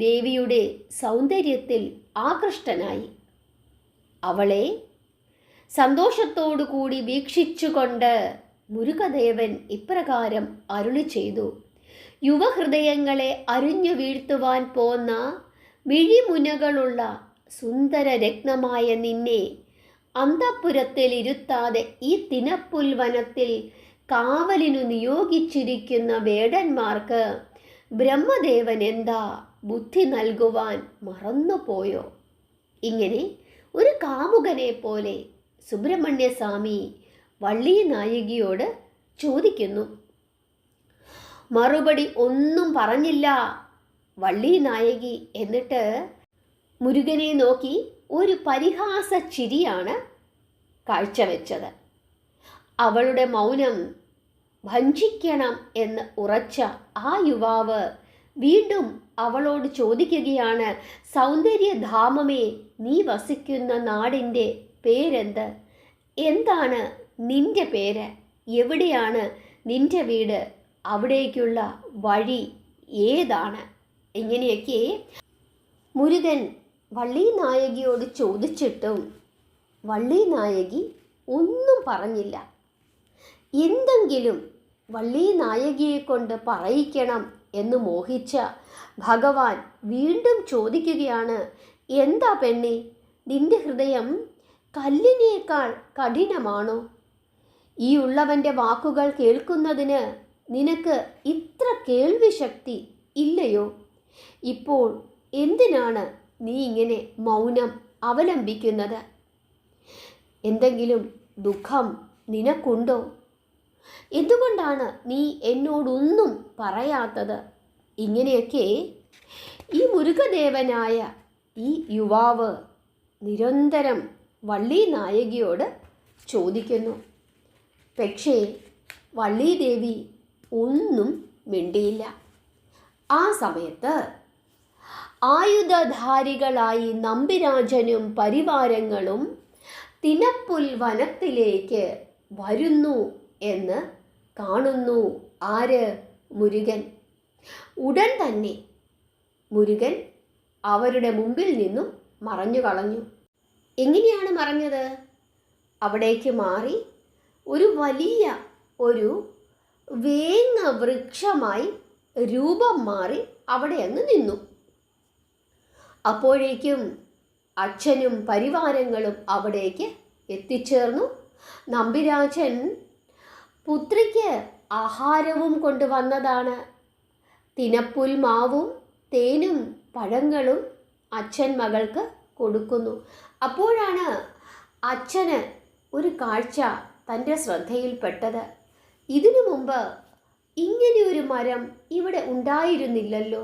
ദേവിയുടെ സൗന്ദര്യത്തിൽ ആകൃഷ്ടനായി. അവളെ സന്തോഷത്തോടുകൂടി വീക്ഷിച്ചുകൊണ്ട് മുരുകദേവൻ ഇപ്രകാരം അരുളി ചെയ്തു: യുവഹൃദയങ്ങളെ അരിഞ്ഞു വീഴ്ത്തുവാൻ പോന്ന മിഴിമുനകളുള്ള സുന്ദര രത്നമായ നിന്നെ അന്തഃപുരത്തിൽ ഇരുത്താതെ ഈ തിനപ്പുൽ വനത്തിൽ കാവലിനു നിയോഗിച്ചിരിക്കുന്ന വേടന്മാർക്ക് ബ്രഹ്മദേവൻ എന്താ ബുദ്ധി നൽകുവാൻ മറന്നുപോയോ? ഇങ്ങനെ ഒരു കാമുകനെ പോലെ സുബ്രഹ്മണ്യസ്വാമി വള്ളി നായകിയോട് ചോദിക്കുന്നു. മറുപടി ഒന്നും പറഞ്ഞില്ല വള്ളി നായകി. എന്നിട്ട് മുരുകനെ നോക്കി ഒരു പരിഹാസ ചിരിയാണ് കാഴ്ചവെച്ചത്. അവളുടെ മൗനം ഭഞ്ജിക്കണം എന്ന് ഉറച്ച ആ യുവാവ് വീണ്ടും അവളോട് ചോദിക്കുകയാണ്: സൗന്ദര്യധാമമേ, നീ വസിക്കുന്ന നാടിൻ്റെ പേരെന്ത്? എന്താണ് നിന്റെ പേര്? എവിടെയാണ് നിന്റെ വീട്? അവിടേക്കുള്ള വഴി ഏതാണ്? ഇങ്ങനെയൊക്കെ മുരുകൻ വള്ളി നായകിയോട് ചോദിച്ചിട്ടും വള്ളി നായകി ഒന്നും പറഞ്ഞില്ല. എന്തെങ്കിലും വള്ളി നായകിയെ കൊണ്ട് പറയിക്കണം എന്ന് മോഹിച്ച ഭഗവാൻ വീണ്ടും ചോദിക്കുകയാണ്: എന്താ പെണ്ണേ, നിന്റെ ഹൃദയം കല്ലിനേക്കാൾ കഠിനമാണോ? ഈ ഉള്ളവൻ്റെ വാക്കുകൾ കേൾക്കുന്നതിന് നിനക്ക് ഇത്ര കേൾവി ശക്തി ഇല്ലയോ? ഇപ്പോൾ എന്തിനാണ് നീ ഇങ്ങനെ മൗനം അവലംബിക്കുന്നത്? എന്തെങ്കിലും ദുഃഖം നിനക്കുണ്ടോ? എന്തുകൊണ്ടാണ് നീ എന്നോടൊന്നും പറയാത്തത്? ഇങ്ങനെയൊക്കെ ഈ മുരുകദേവനായ ഈ യുവാവ് നിരന്തരം വള്ളി നായകിയോട് ചോദിക്കുന്നു. പക്ഷേ വള്ളീദേവി ഒന്നും മിണ്ടിയില്ല. ആ സമയത്ത് ആയുധധാരികളായി നമ്പിരാജനും പരിവാരങ്ങളും തിനപ്പുൽ വനത്തിലേക്ക് വരുന്നു എന്ന് കാണുന്നു. ആര്? മുരുകൻ. ഉടൻ തന്നെ മുരുകൻ അവരുടെ മുമ്പിൽ നിന്നും മറഞ്ഞു കളഞ്ഞു. എങ്ങനെയാണ് മറഞ്ഞത്? അവിടേക്ക് മാറി ഒരു വലിയ ഒരു വേങ്ങ വൃക്ഷമായി രൂപം മാറി അവിടെ അങ്ങ് നിന്നു. അപ്പോഴേക്കും അച്ഛനും പരിവാരങ്ങളും അവിടേക്ക് എത്തിച്ചേർന്നു. നമ്പിരാജൻ പുത്രിക്ക് ആഹാരവും കൊണ്ടുവന്നതാണ്. തിനപ്പുൽ മാവും തേനും പഴങ്ങളും അച്ഛൻ മകൾക്ക് കൊടുക്കുന്നു. അപ്പോഴാണ് അച്ഛന് ഒരു കാഴ്ച തൻ്റെ ശ്രദ്ധയിൽപ്പെട്ടത്. ഇതിനു മുമ്പ് ഇങ്ങനെയൊരു മരം ഇവിടെ ഉണ്ടായിരുന്നില്ലല്ലോ.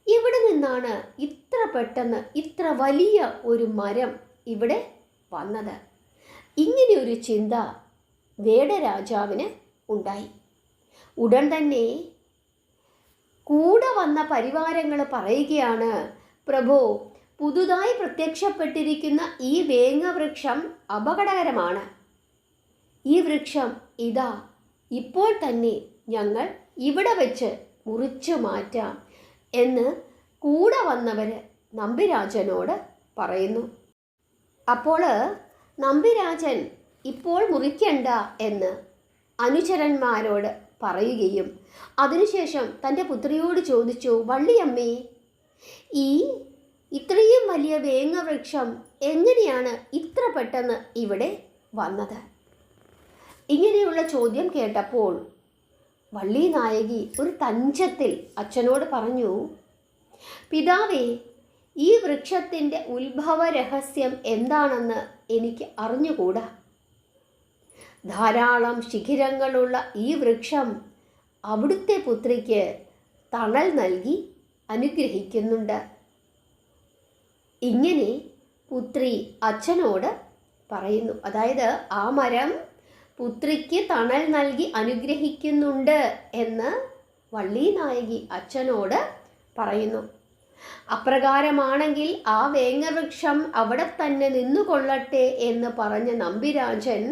ഇവിടെ നിന്നാണ് ഇത്ര പെട്ടെന്ന് ഇത്ര വലിയ ഒരു മരം ഇവിടെ വന്നത്? ഇങ്ങനെയൊരു ചിന്ത വേടരാജാവിന് ഉണ്ടായി. ഉടൻ തന്നെ കൂടെ വന്ന പരിവാരങ്ങൾ പറയുകയാണ്: പ്രഭോ, പുതുതായി പ്രത്യക്ഷപ്പെട്ടിരിക്കുന്ന ഈ വേങ്ങവൃക്ഷം അപകടകരമാണ്. ഈ വൃക്ഷം ഇതാ ഇപ്പോൾ തന്നെ ഞങ്ങൾ ഇവിടെ വെച്ച് മുറിച്ചു മാറ്റാം എന്ന് കൂടെ വന്നവർ നമ്പിരാജനോട് പറയുന്നു. അപ്പോൾ നമ്പിരാജൻ ഇപ്പോൾ മുറിക്കണ്ട എന്ന് അനുചരന്മാരോട് പറയുകയും അതിനുശേഷം തൻ്റെ പുത്രിയോട് ചോദിച്ചു, വള്ളിയമ്മേ, ഈ ഇത്രയും വലിയ വേങ്ങവൃക്ഷം എങ്ങനെയാണ് ഇത്ര പെട്ടെന്ന് ഇവിടെ വന്നത്? ഇങ്ങനെയുള്ള ചോദ്യം കേട്ടപ്പോൾ വള്ളി നായകി ഒരു തഞ്ചത്തിൽ അച്ഛനോട് പറഞ്ഞു, പിതാവേ, ഈ വൃക്ഷത്തിൻ്റെ ഉത്ഭവ രഹസ്യം എന്താണെന്ന് എനിക്ക് അറിഞ്ഞുകൂടാ. ധാരാളം ശിഖിരങ്ങളുള്ള ഈ വൃക്ഷം അവിടുത്തെ പുത്രിക്ക് തണൽ നൽകി അനുഗ്രഹിക്കുന്നുണ്ട്. ഇങ്ങനെ പുത്രി അച്ഛനോട് പറയുന്നു. അതായത് ആ മരം പുത്രിക്ക് തണൽ നൽകി അനുഗ്രഹിക്കുന്നുണ്ട് എന്ന് വള്ളി നായകി അച്ഛനോട് പറയുന്നു. അപ്രകാരമാണെങ്കിൽ ആ വേങ്ങവൃക്ഷം അവിടെ തന്നെ നിന്നുകൊള്ളട്ടെ എന്ന് പറഞ്ഞ നമ്പിരാജൻ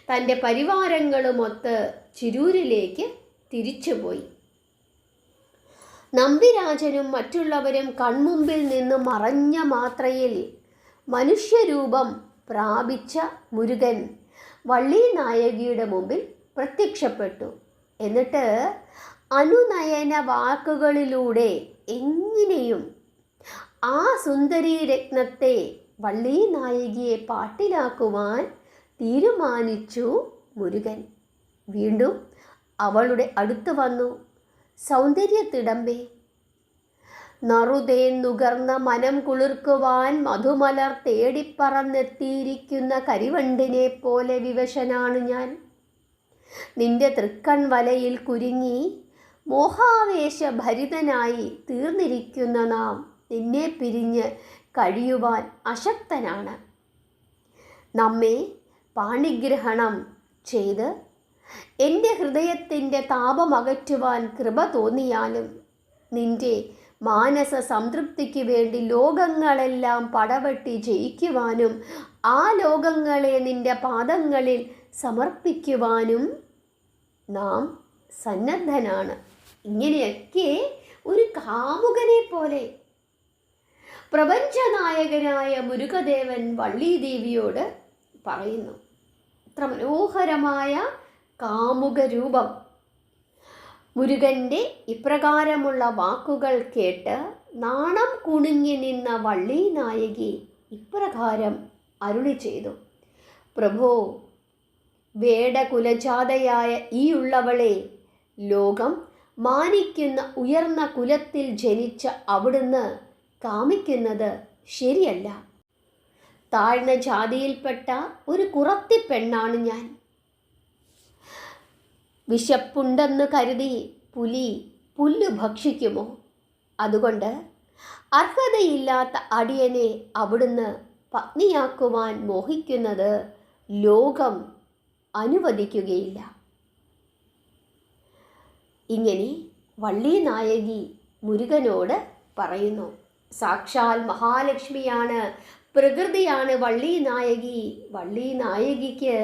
തൻ്റെ പരിവാരങ്ങളുമൊത്ത് ചിരൂരിലേക്ക് തിരിച്ചുപോയി. നമ്പിരാജനും മറ്റുള്ളവരും കൺമുമ്പിൽ നിന്ന് മറഞ്ഞ മാത്രയിൽ മനുഷ്യരൂപം പ്രാപിച്ച മുരുകൻ വള്ളി നായകിയുടെ മുമ്പിൽ പ്രത്യക്ഷപ്പെട്ടു. എന്നിട്ട് അനുനയന വാക്കുകളിലൂടെ എങ്ങനെയും ആ സുന്ദരീ രത്നത്തെ വള്ളി നായകിയെ പാട്ടിലാക്കുവാൻ തീരുമാനിച്ചു മുരുകൻ. വീണ്ടും അവളുടെ അടുത്ത് വന്നു. സൗന്ദര്യത്തിടമ്പേ, നറുതേൻ നുകർന്ന മനം കുളിർക്കുവാൻ മധുമലർ തേടിപ്പറന്നെത്തിയിരിക്കുന്ന കരിവണ്ടിനെ പോലെ വിവശനാണ് ഞാൻ. നിന്റെ തൃക്കൺ വലയിൽ കുരുങ്ങി മോഹാവേശഭരിതനായി തീർന്നിരിക്കുന്ന നാം നിന്നെ പിരിഞ്ഞ് കഴിയുവാൻ അശക്തനാണ്. നമ്മെ പാണിഗ്രഹണം ചെയ്ത് എൻ്റെ ഹൃദയത്തിൻ്റെ താപമകറ്റുവാൻ കൃപ തോന്നിയാലും നിൻ്റെ മാനസ സംതൃപ്തിക്ക് വേണ്ടി ലോകങ്ങളെല്ലാം പടവെട്ടി ജയിക്കുവാനും ആ ലോകങ്ങളെ നിൻ്റെ പാദങ്ങളിൽ സമർപ്പിക്കുവാനും നാം സന്നദ്ധനാണ്. ഇങ്ങനെയൊക്കെ ഒരു കാമുകനെ പോലെ പ്രപഞ്ചനായകനായ മുരുകദേവൻ വള്ളീദേവിയോട് പറയുന്നു. ഇത്ര മനോഹരമായ കാമുക രൂപം. മുരുകൻ്റെ ഇപ്രകാരമുള്ള വാക്കുകൾ കേട്ട് നാണം കുണുങ്ങി നിന്ന വള്ളി നായകി ഇപ്രകാരം അരുളി ചെയ്തു, പ്രഭോ, വേടകുലജാതയായ ഈ ഉള്ളവളെ, ലോകം മാനിക്കുന്ന ഉയർന്ന കുലത്തിൽ ജനിച്ച അവിടുന്ന് കാമിക്കുന്നത് ശരിയല്ല. താഴ്ന്ന ജാതിയിൽപ്പെട്ട ഒരു കുറത്തി പെണ്ണാണ് ഞാൻ. വിശപ്പുണ്ടെന്ന് കരുതി പുലി പുല്ല് ഭക്ഷിക്കുമോ? അതുകൊണ്ട് അർഹതയില്ലാത്ത അടിയനെ അവിടുന്ന് പത്നിയാക്കുവാൻ മോഹിക്കുന്നത് ലോകം അനുവദിക്കുകയില്ല. ഇങ്ങനെ വള്ളി നായകി മുരുകനോട് പറയുന്നു. സാക്ഷാൽ മഹാലക്ഷ്മിയാണ്, പ്രകൃതിയാണ് വള്ളി നായകി. വള്ളി നായകിക്ക്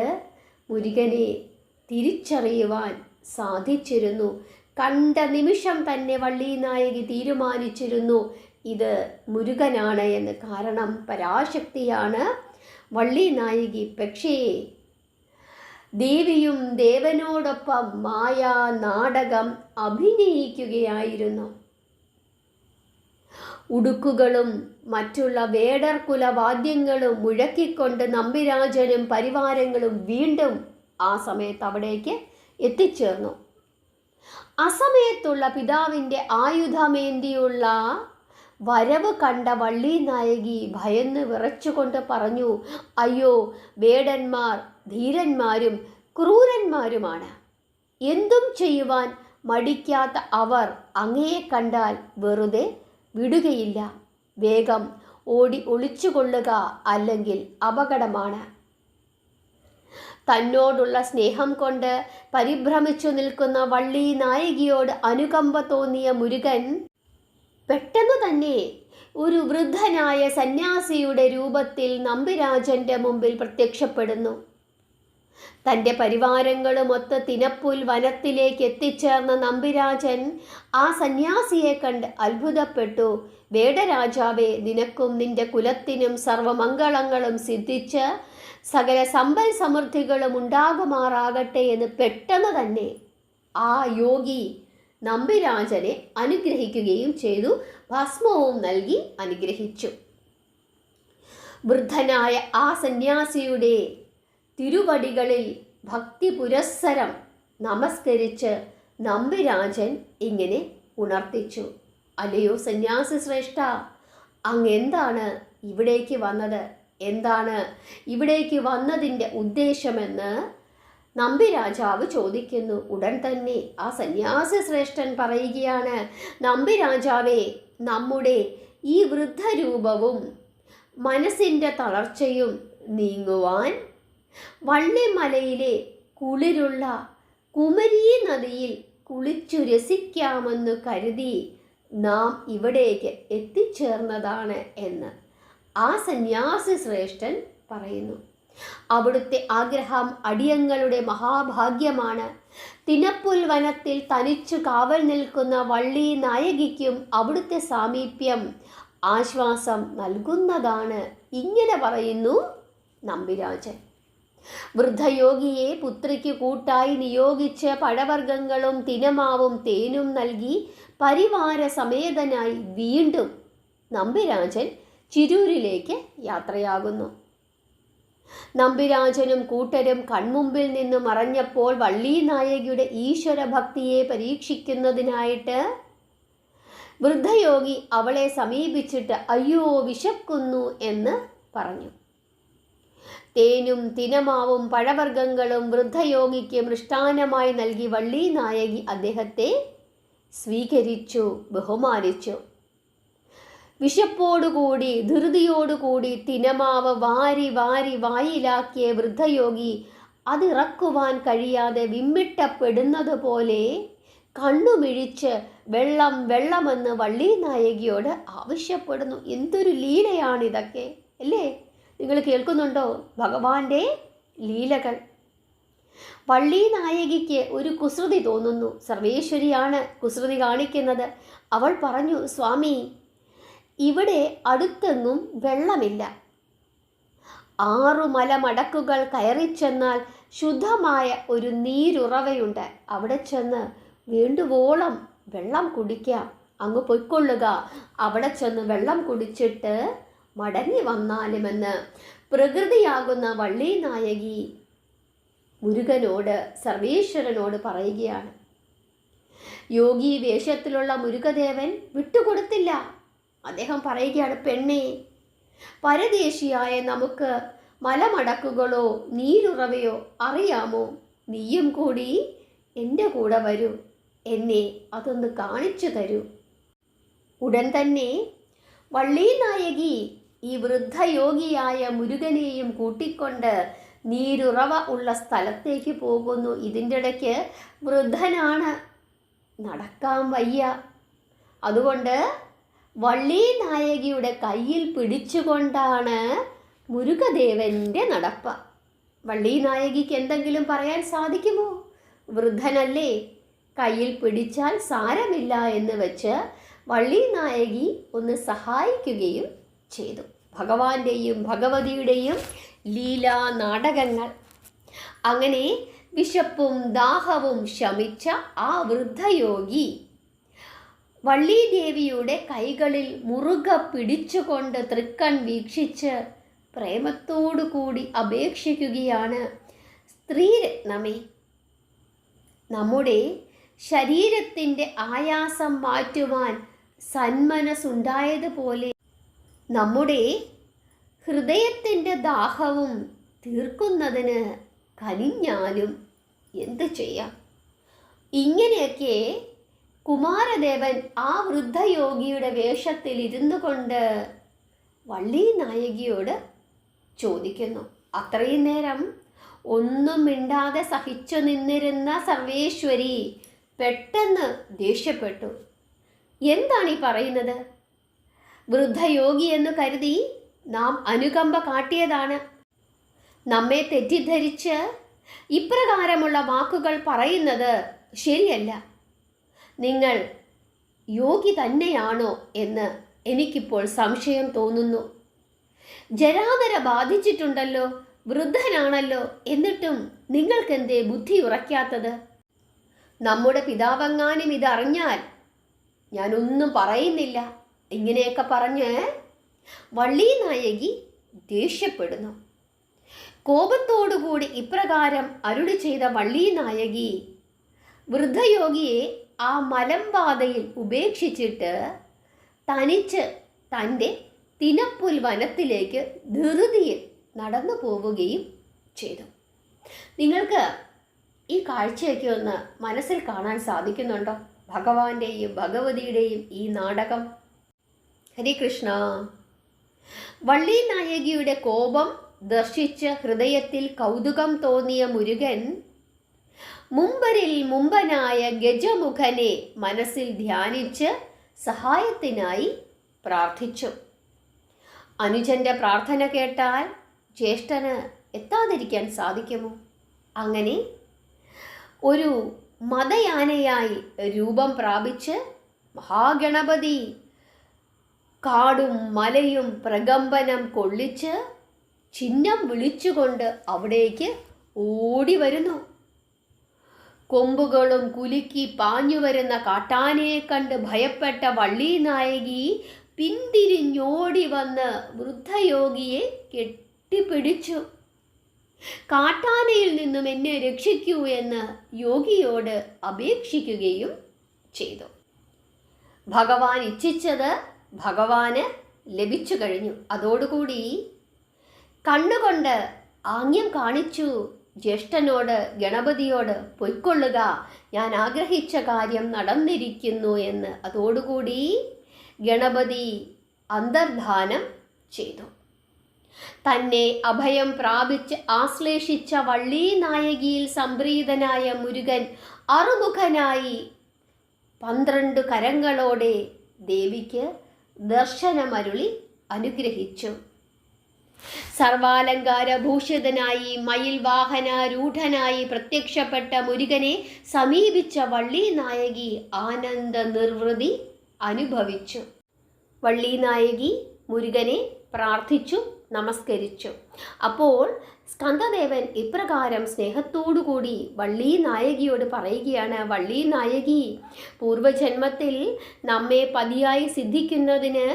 മുരുകനെ തിരിച്ചറിയുവാൻ സാധിച്ചിരുന്നു. കണ്ട നിമിഷം തന്നെ വള്ളി നായകി തീരുമാനിച്ചിരുന്നു ഇത് മുരുകനാണ് എന്ന്. കാരണം പരാശക്തിയാണ് വള്ളി നായകി. പക്ഷേ ദേവിയും ദേവനോടൊപ്പം മായാ നാടകം അഭിനയിക്കുകയായിരുന്നു. ഉടുക്കുകളും മറ്റുള്ള വേടർ കുലവാദ്യങ്ങളും മുഴക്കിക്കൊണ്ട് നമ്പിരാജനും പരിവാരങ്ങളും വീണ്ടും ആ സമയത്ത് അവിടേക്ക് എത്തിച്ചേർന്നു. അസമയത്തുള്ള പിതാവിൻ്റെ ആയുധമേന്തിയുള്ള വരവ് കണ്ട വള്ളി നായകി ഭയന്ന് വിറച്ചുകൊണ്ട് പറഞ്ഞു, അയ്യോ, വേടന്മാർ ധീരന്മാരും ക്രൂരന്മാരുമാണ്. എന്തും ചെയ്യുവാൻ മടിക്കാത്ത അവർ അങ്ങയെ കണ്ടാൽ വെറുതെ വിടുകയില്ല. വേഗം ഓടി ഒളിച്ചുകൊള്ളുക, അല്ലെങ്കിൽ അപകടമാണ്. തന്നോടുള്ള സ്നേഹം കൊണ്ട് പരിഭ്രമിച്ചു നിൽക്കുന്ന വള്ളി നായകിയോട് അനുകമ്പ തോന്നിയ മുരുകൻ പെട്ടെന്ന് തന്നെ ഒരു വൃദ്ധനായ സന്യാസിയുടെ രൂപത്തിൽ നമ്പിരാജൻ്റെ മുമ്പിൽ പ്രത്യക്ഷപ്പെടുന്നു. തൻ്റെ പരിവാരങ്ങളുമൊത്ത് തിനപ്പുൽ വനത്തിലേക്ക് എത്തിച്ചേർന്ന നമ്പിരാജൻ ആ സന്യാസിയെ കണ്ട് അത്ഭുതപ്പെട്ടു. വേടരാജാവേ, നിനക്കും നിന്റെ കുലത്തിനും സർവമംഗളങ്ങളും സിദ്ധിച്ച് സകല സമ്പൽ സമൃദ്ധികളും ഉണ്ടാകുമാറാകട്ടെ എന്ന് പെട്ടെന്ന് തന്നെ ആ യോഗി നമ്പിരാജനെ അനുഗ്രഹിക്കുകയും ചെയ്തു. ഭസ്മവും നൽകി അനുഗ്രഹിച്ചു. വൃദ്ധനായ ആ സന്യാസിയുടെ തിരുവടികളിൽ ഭക്തി പുരസ്സരം നമസ്കരിച്ച് നമ്പിരാജൻ ഇങ്ങനെ ഉണർത്തിച്ചു. അല്ലയോ സന്യാസി ശ്രേഷ്ഠ, അങ്ങ് എന്താണ് ഇവിടേക്ക് വന്നത്? എന്താണ് ഇവിടേക്ക് വന്നതിൻ്റെ ഉദ്ദേശമെന്ന് നമ്പിരാജാവ് ചോദിക്കുന്നു. ഉടൻ തന്നെ ആ സന്യാസി ശ്രേഷ്ഠൻ പറയുകയാണ്, നമ്പിരാജാവേ, നമ്മുടെ ഈ വൃദ്ധരൂപവും മനസ്സിൻ്റെ തളർച്ചയും നീങ്ങുവാൻ വള്ളിമലയിലെ കുളിരുള്ള കുമരീ നദിയിൽ കുളിച്ചു രസിക്കാമെന്ന് കരുതി നാം ഇവിടേക്ക് എത്തിച്ചേർന്നതാണ് എന്ന് ആ സന്യാസി ശ്രേഷ്ഠൻ പറയുന്നു. അവിടുത്തെ ആഗ്രഹം അടിയങ്ങളുടെ മഹാഭാഗ്യമാണ്. തിനപ്പുൽ വനത്തിൽ തനിച്ചു കാവൽ നിൽക്കുന്ന വള്ളി നായകിക്കും അവിടുത്തെ സാമീപ്യം ആശ്വാസം നൽകുന്നതാണ്. ഇങ്ങനെ പറയുന്നു നമ്പിരാജൻ. വൃദ്ധയോഗിയെ പുത്രിക്ക് കൂട്ടായി നിയോഗിച്ച് പഴവർഗ്ഗങ്ങളും തിനമാവും തേനും നൽകി പരിവാര സമേതനായി വീണ്ടും നമ്പിരാജൻ ചിരൂരിലേക്ക് യാത്രയാകുന്നു. നമ്പിരാജനും കൂട്ടരും കൺമുമ്പിൽ നിന്ന് മറഞ്ഞപ്പോൾ വള്ളി നായകിയുടെ ഈശ്വരഭക്തിയെ പരീക്ഷിക്കുന്നതിനായിട്ട് വൃദ്ധയോഗി അവളെ സമീപിച്ചിട്ട് അയ്യോ വിശക്കുന്നു എന്ന് പറഞ്ഞു. തേനും തിനമാവും പഴവർഗ്ഗങ്ങളും വൃദ്ധയോഗിക്ക് മൃഷ്ടാന്നമായി നൽകി വള്ളി നായകി അദ്ദേഹത്തെ സ്വീകരിച്ചു, ബഹുമാനിച്ചു. വിശപ്പോടുകൂടി ധൃതിയോടുകൂടി തിനമാവ് വാരി വാരി വായിലാക്കിയ വൃദ്ധയോഗി അതിറക്കുവാൻ കഴിയാതെ വിമ്മിട്ടപ്പെടുന്നത് പോലെ കണ്ണുമിഴിച്ച് വെള്ളം വെള്ളമെന്ന് വള്ളി നായകിയോട് ആവശ്യപ്പെടുന്നു. എന്തൊരു ലീലയാണിതൊക്കെ അല്ലേ? നിങ്ങൾ കേൾക്കുന്നുണ്ടോ ഭഗവാന്റെ ലീലകൾ? വള്ളി നായകിക്ക് ഒരു കുസൃതി തോന്നുന്നു. സർവേശ്വരിയാണ് കുസൃതി കാണിക്കുന്നത്. അവൾ പറഞ്ഞു, സ്വാമി, ഇവിടെ അടുത്തെങ്ങും വെള്ളമില്ല. 6 മലമടക്കുകൾ കയറിച്ചെന്നാൽ ശുദ്ധമായ ഒരു നീരുറവയുണ്ട്. അവിടെ ചെന്ന് വേണ്ടുവോളം വെള്ളം കുടിക്കാം. അങ്ങ് പൊയ്ക്കൊള്ളുക. അവിടെ ചെന്ന് വെള്ളം കുടിച്ചിട്ട് മടങ്ങി വന്നാലുമെന്ന് പ്രകൃതിയാകുന്ന വള്ളി നായകി മുരുകനോട്, സർവേശ്വരനോട് പറയുകയാണ്. യോഗി വേഷത്തിലുള്ള മുരുകദേവൻ വിട്ടുകൊടുത്തില്ല. അദ്ദേഹം പറയുകയാണ്, പെണ്ണേ, പരദേശിയായ നമുക്ക് മലമടക്കുകളോ നീരുറവയോ അറിയാമോ? നീയും കൂടി എൻ്റെ കൂടെ വരൂ, എന്നെ അതൊന്ന് കാണിച്ചു തരൂ. ഉടൻ തന്നെ വള്ളി നായകി ഈ വൃദ്ധയോഗിയായ മുരുകനെയും കൂട്ടിക്കൊണ്ട് നീരുറവ ഉള്ള സ്ഥലത്തേക്ക് പോകുന്നു. ഇതിൻ്റെ ഇടയ്ക്ക് വൃദ്ധനാണ്, നടക്കാൻ വയ്യ. അതുകൊണ്ട് വള്ളി നായകിയുടെ കയ്യിൽ പിടിച്ചുകൊണ്ടാണ് മുരുകദേവൻ്റെ നടപ്പ്. വള്ളി നായകിക്ക് എന്തെങ്കിലും പറയാൻ സാധിക്കുമോ? വൃദ്ധനല്ലേ, കയ്യിൽ പിടിച്ചാൽ സാരമില്ല എന്ന് വെച്ച് വള്ളി നായകി ഒന്ന് സഹായിക്കുകയും ചെയ്തു. ഭഗവാന്റെയും ഭഗവതിയുടെയും ലീലാ നാടകങ്ങൾ. അങ്ങനെ വിശപ്പും ദാഹവും ശമിച്ച ആ വൃദ്ധയോഗി വള്ളീദേവിയുടെ കൈകളിൽ മുറുകെ പിടിച്ചുകൊണ്ട് തൃക്കൺ വീക്ഷിച്ച് പ്രേമത്തോടു കൂടി അപേക്ഷിക്കുകയാണ്, സ്ത്രീരത്നമേ, നമ്മുടെ ശരീരത്തിൻ്റെ ആയാസം മാറ്റുവാൻ സന്മനസ്സുണ്ടായതുപോലെ നമ്മുടെ ഹൃദയത്തിൻ്റെ ദാഹവും തീർക്കുന്നതിന് കനിഞ്ഞാലും എന്ത് ചെയ്യാം? ഇങ്ങനെയൊക്കെ കുമാരദേവൻ ആ വൃദ്ധയോഗിയുടെ വേഷത്തിൽ ഇരുന്നു കൊണ്ട് വള്ളി നായകിയോട് ചോദിക്കുന്നു. അത്രയും നേരം ഒന്നും മിണ്ടാതെ സഹിച്ചു നിന്നിരുന്ന സർവേശ്വരി പെട്ടെന്ന് ദേഷ്യപ്പെട്ടു. എന്താണ് ഈ പറയുന്നത്? വൃദ്ധയോഗി എന്ന് കരുതി നാം അനുകമ്പ കാട്ടിയതാണ്. നമ്മെ തെറ്റിദ്ധരിച്ച് ഇപ്രകാരമുള്ള വാക്കുകൾ പറയുന്നത് ശരിയല്ല. നിങ്ങൾ യോഗി തന്നെയാണോ എന്ന് എനിക്കിപ്പോൾ സംശയം തോന്നുന്നു. ജരാതര ബാധിച്ചിട്ടുണ്ടല്ലോ, വൃദ്ധനാണല്ലോ, എന്നിട്ടും നിങ്ങൾക്കെന്തേ ബുദ്ധി ഉറയ്ക്കാത്തത്? നമ്മുടെ പിതാവെങ്ങാനും ഇതറിഞ്ഞാൽ ഞാനൊന്നും പറയുന്നില്ല. ഇങ്ങനെയൊക്കെ പറഞ്ഞ് വള്ളി നായകി ദേഷ്യപ്പെടുന്നു. കോപത്തോടുകൂടി ഇപ്രകാരം അരുളി ചെയ്ത വള്ളി നായകി വൃദ്ധയോഗിയെ ആ മലമ്പാതയിൽ ഉപേക്ഷിച്ചിട്ട് തനിച്ച് തൻ്റെ തിനപ്പുൽ വനത്തിലേക്ക് ധൃതിയിൽ നടന്നു പോവുകയും ചെയ്തു. നിങ്ങൾക്ക് ഈ കാഴ്ചയൊക്കെ ഒന്ന് മനസ്സിൽ കാണാൻ സാധിക്കുന്നുണ്ടോ? ഭഗവാന്റെയും ഭഗവതിയുടെയും ഈ നാടകം. ഹരേ കൃഷ്ണ. വള്ളി നായകിയുടെ കോപം ദർശിച്ച് ഹൃദയത്തിൽ കൗതുകം തോന്നിയ മുരുകൻ മുമ്പരിൽ മുമ്പനായ ഗജമുഖനെ മനസ്സിൽ ധ്യാനിച്ച് സഹായത്തിനായി പ്രാർത്ഥിച്ചു. അനുജന്റെ പ്രാർത്ഥന കേട്ടാൽ ജ്യേഷ്ഠന് എത്താതിരിക്കാൻ സാധിക്കുമോ? അങ്ങനെ ഒരു മദയാനയായി രൂപം പ്രാപിച്ച് മഹാഗണപതി കാടും മലയും പ്രകമ്പനം കൊള്ളിച്ച് ചിഹ്നം വിളിച്ചുകൊണ്ട് അവിടേക്ക് ഓടി വരുന്നു. കൊമ്പുകളും കുലുക്കി പാഞ്ഞു വരുന്ന കാട്ടാനയെ കണ്ട് ഭയപ്പെട്ട വള്ളി നായകി പിന്തിരിഞ്ഞോടി വന്ന് വൃദ്ധയോഗിയെ കെട്ടിപ്പിടിച്ചു. കാട്ടാനയിൽ നിന്നും എന്നെ രക്ഷിക്കൂ എന്ന് യോഗിയോട് അപേക്ഷിക്കുകയും ചെയ്തു. ഭഗവാൻ ഇച്ഛിച്ചത് ഭഗവാന് ലഭിച്ചു കഴിഞ്ഞു. അതോടുകൂടി കണ്ണുകൊണ്ട് ആംഗ്യം കാണിച്ചു ജ്യേഷ്ഠനോട്, ഗണപതിയോട്, പൊയ്ക്കൊള്ളുക, ഞാൻ ആഗ്രഹിച്ച കാര്യം നടന്നിരിക്കുന്നു എന്ന്. അതോടുകൂടി ഗണപതി അന്തർധാനം ചെയ്തു. തന്നെ അഭയം പ്രാപിച്ച് ആശ്ലേഷിച്ച വള്ളി നായകിയിൽ സംപ്രീതനായ മുരുകൻ അറുമുഖനായി 12 കരങ്ങളോടെ ദേവിക്ക് ദർശനമരുളി അനുഗ്രഹിച്ചു. സർവാലങ്കാരഭൂഷിതനായി മയിൽ വാഹനാരൂഢനായി പ്രത്യക്ഷപ്പെട്ട മുരുകനെ സമീപിച്ച വള്ളി നായകി ആനന്ദ നിർവൃതി അനുഭവിച്ചു. വള്ളി നായകി മുരുകനെ പ്രാർത്ഥിച്ചു, നമസ്കരിച്ചു. അപ്പോൾ സ്കന്ദദേവൻ ഇപ്രകാരം സ്നേഹത്തോടുകൂടി വള്ളി നായകിയോട് പറയുകയാണ്: വള്ളി നായകി, പൂർവജന്മത്തിൽ നമ്മെ പതിയായി സിദ്ധിക്കുന്നതിന്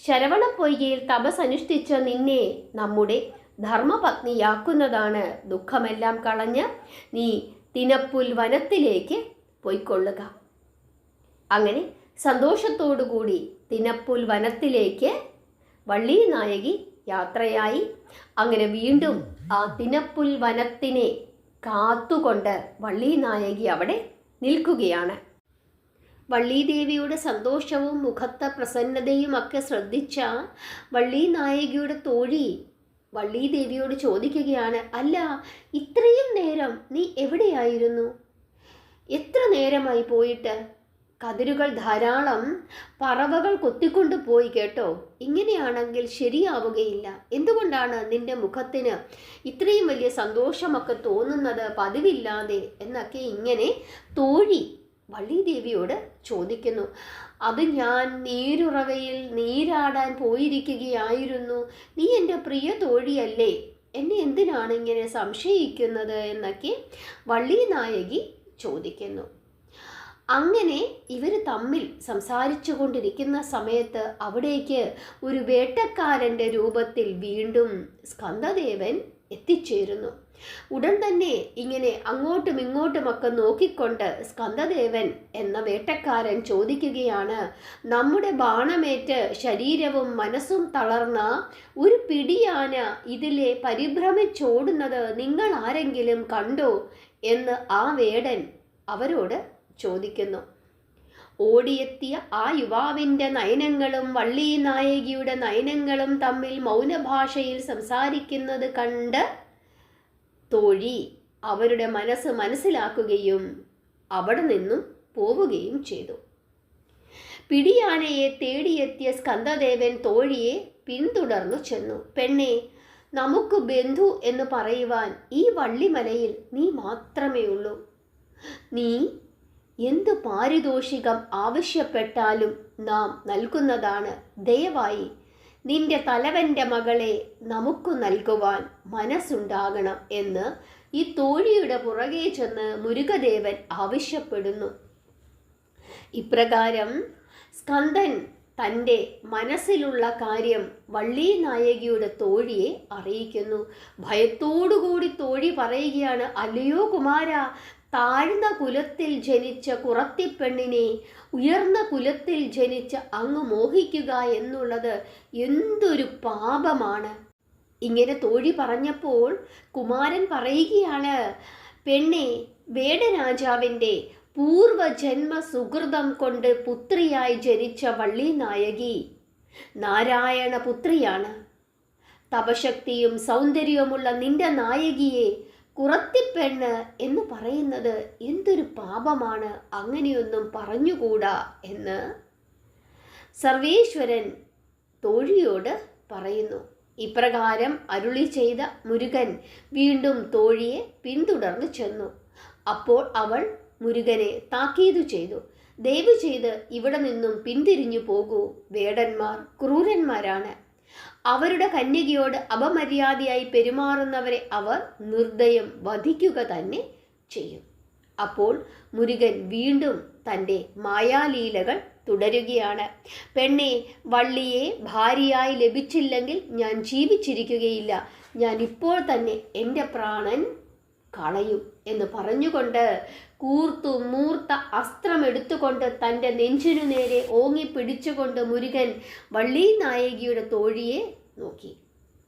ശരവണപ്പൊയ്കയിൽ തപസ്സനുഷ്ഠിച്ച നിന്നെ നമ്മുടെ ധർമ്മപത്നിയാക്കുന്നതാണ്. ദുഃഖമെല്ലാം കളഞ്ഞ് നീ തിനപ്പുൽ വനത്തിലേക്ക് പൊയ്ക്കൊള്ളുക. അങ്ങനെ സന്തോഷത്തോടുകൂടി തിനപ്പുൽ വനത്തിലേക്ക് വള്ളി നായകി യാത്രയായി. അങ്ങനെ വീണ്ടും ആ തിനപ്പുൽ വനത്തിനെ കാത്തുകൊണ്ട് വള്ളി നായകി അവിടെ നിൽക്കുകയാണ്. വള്ളീദേവിയുടെ സന്തോഷവും മുഖത്തെ പ്രസന്നതയും ഒക്കെ ശ്രദ്ധിച്ച വള്ളി നായകിയുടെ തോഴി വള്ളീദേവിയോട് ചോദിക്കുകയാണ്: അല്ല, ഇത്രയും നേരം നീ എവിടെയായിരുന്നു? എത്ര നേരമായി പോയിട്ട്? കതിരുകൾ ധാരാളം പറവകൾ കൊത്തിക്കൊണ്ട് പോയി കേട്ടോ. ഇങ്ങനെയാണെങ്കിൽ ശരിയാവുകയില്ല. എന്തുകൊണ്ടാണ് നിന്റെ മുഖത്തിന് ഇത്രയും വലിയ സന്തോഷമൊക്കെ തോന്നുന്നത് പതിവില്ലാതെ എന്നൊക്കെ ഇങ്ങനെ തോഴി വള്ളീദേവിയോട് ചോദിക്കുന്നു. അത് ഞാൻ നീരുറവയിൽ നീരാടാൻ പോയിരിക്കുകയായിരുന്നു. നീ എൻ്റെ പ്രിയ തോഴിയല്ലേ, എന്നെ എന്തിനാണ് ഇങ്ങനെ സംശയിക്കുന്നത് എന്നൊക്കെ വള്ളി നായകി ചോദിക്കുന്നു. അങ്ങനെ ഇവർ തമ്മിൽ സംസാരിച്ചു കൊണ്ടിരിക്കുന്ന സമയത്ത് അവിടേക്ക് ഒരു വേട്ടക്കാരൻ്റെ രൂപത്തിൽ വീണ്ടും സ്കന്ദദേവൻ എത്തിച്ചേരുന്നു. ഉടൻ തന്നെ ഇങ്ങനെ അങ്ങോട്ടും ഇങ്ങോട്ടുമൊക്കെ നോക്കിക്കൊണ്ട് സ്കന്ദദേവൻ എന്ന വേട്ടക്കാരൻ ചോദിക്കുകയാണ്: നമ്മുടെ ബാണമേറ്റ് ശരീരവും മനസ്സും തളർന്ന ഒരു പിടിയാന ഇതിലെ പരിഭ്രമിച്ചോടുന്നത് നിങ്ങൾ ആരെങ്കിലും കണ്ടോ എന്ന് ആ വേടൻ അവരോട് ചോദിക്കുന്നു. ഓടിയെത്തിയ ആ യുവാവിൻ്റെ നയനങ്ങളും വള്ളി നായകിയുടെ നയനങ്ങളും തമ്മിൽ മൗനഭാഷയിൽ സംസാരിക്കുന്നത് കണ്ട് തോഴി അവരുടെ മനസ്സ് മനസ്സിലാക്കുകയും അവിടെ നിന്നും പോവുകയും ചെയ്തു. പിടിയാനയെ തേടിയെത്തിയ സ്കന്ദദേവൻ തോഴിയെ പിന്തുടർന്നു ചെന്നു. പെണ്ണെ, നമുക്ക് ബന്ധു എന്ന് പറയുവാൻ ഈ വള്ളിമലയിൽ നീ മാത്രമേ ഉള്ളൂ. നീ എന്തു പാരിതോഷികം ആവശ്യപ്പെട്ടാലും നാം നൽകുന്നതാണ്. ദയവായി നിന്റെ തലവൻ്റെ മകളെ നമുക്ക് നൽകുവാൻ മനസ്സുണ്ടാകണം എന്ന് ഈ തോഴിയുടെ പുറകെ ചെന്ന് മുരുകദേവൻ ആവശ്യപ്പെടുന്നു. ഇപ്രകാരം സ്കന്ദൻ തൻ്റെ മനസ്സിലുള്ള കാര്യം വള്ളി നായകിയുടെ തോഴിയെ അറിയിക്കുന്നു. ഭയത്തോടുകൂടി തോഴി പറയുകയാണ്, അല്ലയോ കുമാര, താഴ്ന്ന കുലത്തിൽ ജനിച്ച കുറത്തിപ്പെണ്ണിനെ ഉയർന്ന കുലത്തിൽ ജനിച്ച് അങ്ങ് മോഹിക്കുക എന്നുള്ളത് എന്തൊരു പാപമാണ്. ഇങ്ങനെ തോഴി പറഞ്ഞപ്പോൾ കുമാരൻ പറയുകയാണ്, പെണ്ണെ, വേടരാജാവിൻ്റെ പൂർവജന്മ സുഹൃതം കൊണ്ട് പുത്രിയായി ജനിച്ച വള്ളി നായകി നാരായണ പുത്രിയാണ്. തപശക്തിയും സൗന്ദര്യവുമുള്ള നിന്റെ നായകിയെ കുറത്തിപ്പെണ്ണ് എന്ന് പറയുന്നത് എന്തൊരു പാപമാണ്, അങ്ങനെയൊന്നും പറഞ്ഞുകൂടാ എന്ന് സർവേശ്വരൻ തോഴിയോട് പറയുന്നു. ഇപ്രകാരം അരുളി ചെയ്ത മുരുകൻ വീണ്ടും തോഴിയെ പിന്തുടർന്ന് ചെന്നു. അപ്പോൾ അവൾ മുരുകനെ താക്കീതു ചെയ്തു, ദയവ് ചെയ്ത് ഇവിടെ നിന്നും പിന്തിരിഞ്ഞു പോകൂ. വേടന്മാർ ക്രൂരന്മാരാണ്. അവരുടെ കന്യകയോട് അപമര്യാദയായി പെരുമാറുന്നവരെ അവർ നിർദ്ദയം വധിക്കുക തന്നെ ചെയ്യും. അപ്പോൾ മുരുകൻ വീണ്ടും തൻ്റെ മായാലീലകൾ തുടരുകയാണ്. പെണ്ണെ, വള്ളിയെ ഭാര്യയായി ലഭിച്ചില്ലെങ്കിൽ ഞാൻ ജീവിച്ചിരിക്കുകയില്ല. ഞാൻ ഇപ്പോൾ തന്നെ എൻ്റെ പ്രാണൻ കളയും എന്ന് പറഞ്ഞുകൊണ്ട് കൂർത്തു മൂർത്ത അസ്ത്രമെടുത്തുകൊണ്ട് തൻ്റെ നെഞ്ചിനു നേരെ ഓങ്ങി പിടിച്ചുകൊണ്ട് മുരുകൻ വള്ളി നായകിയുടെ തോഴിയെ നോക്കി.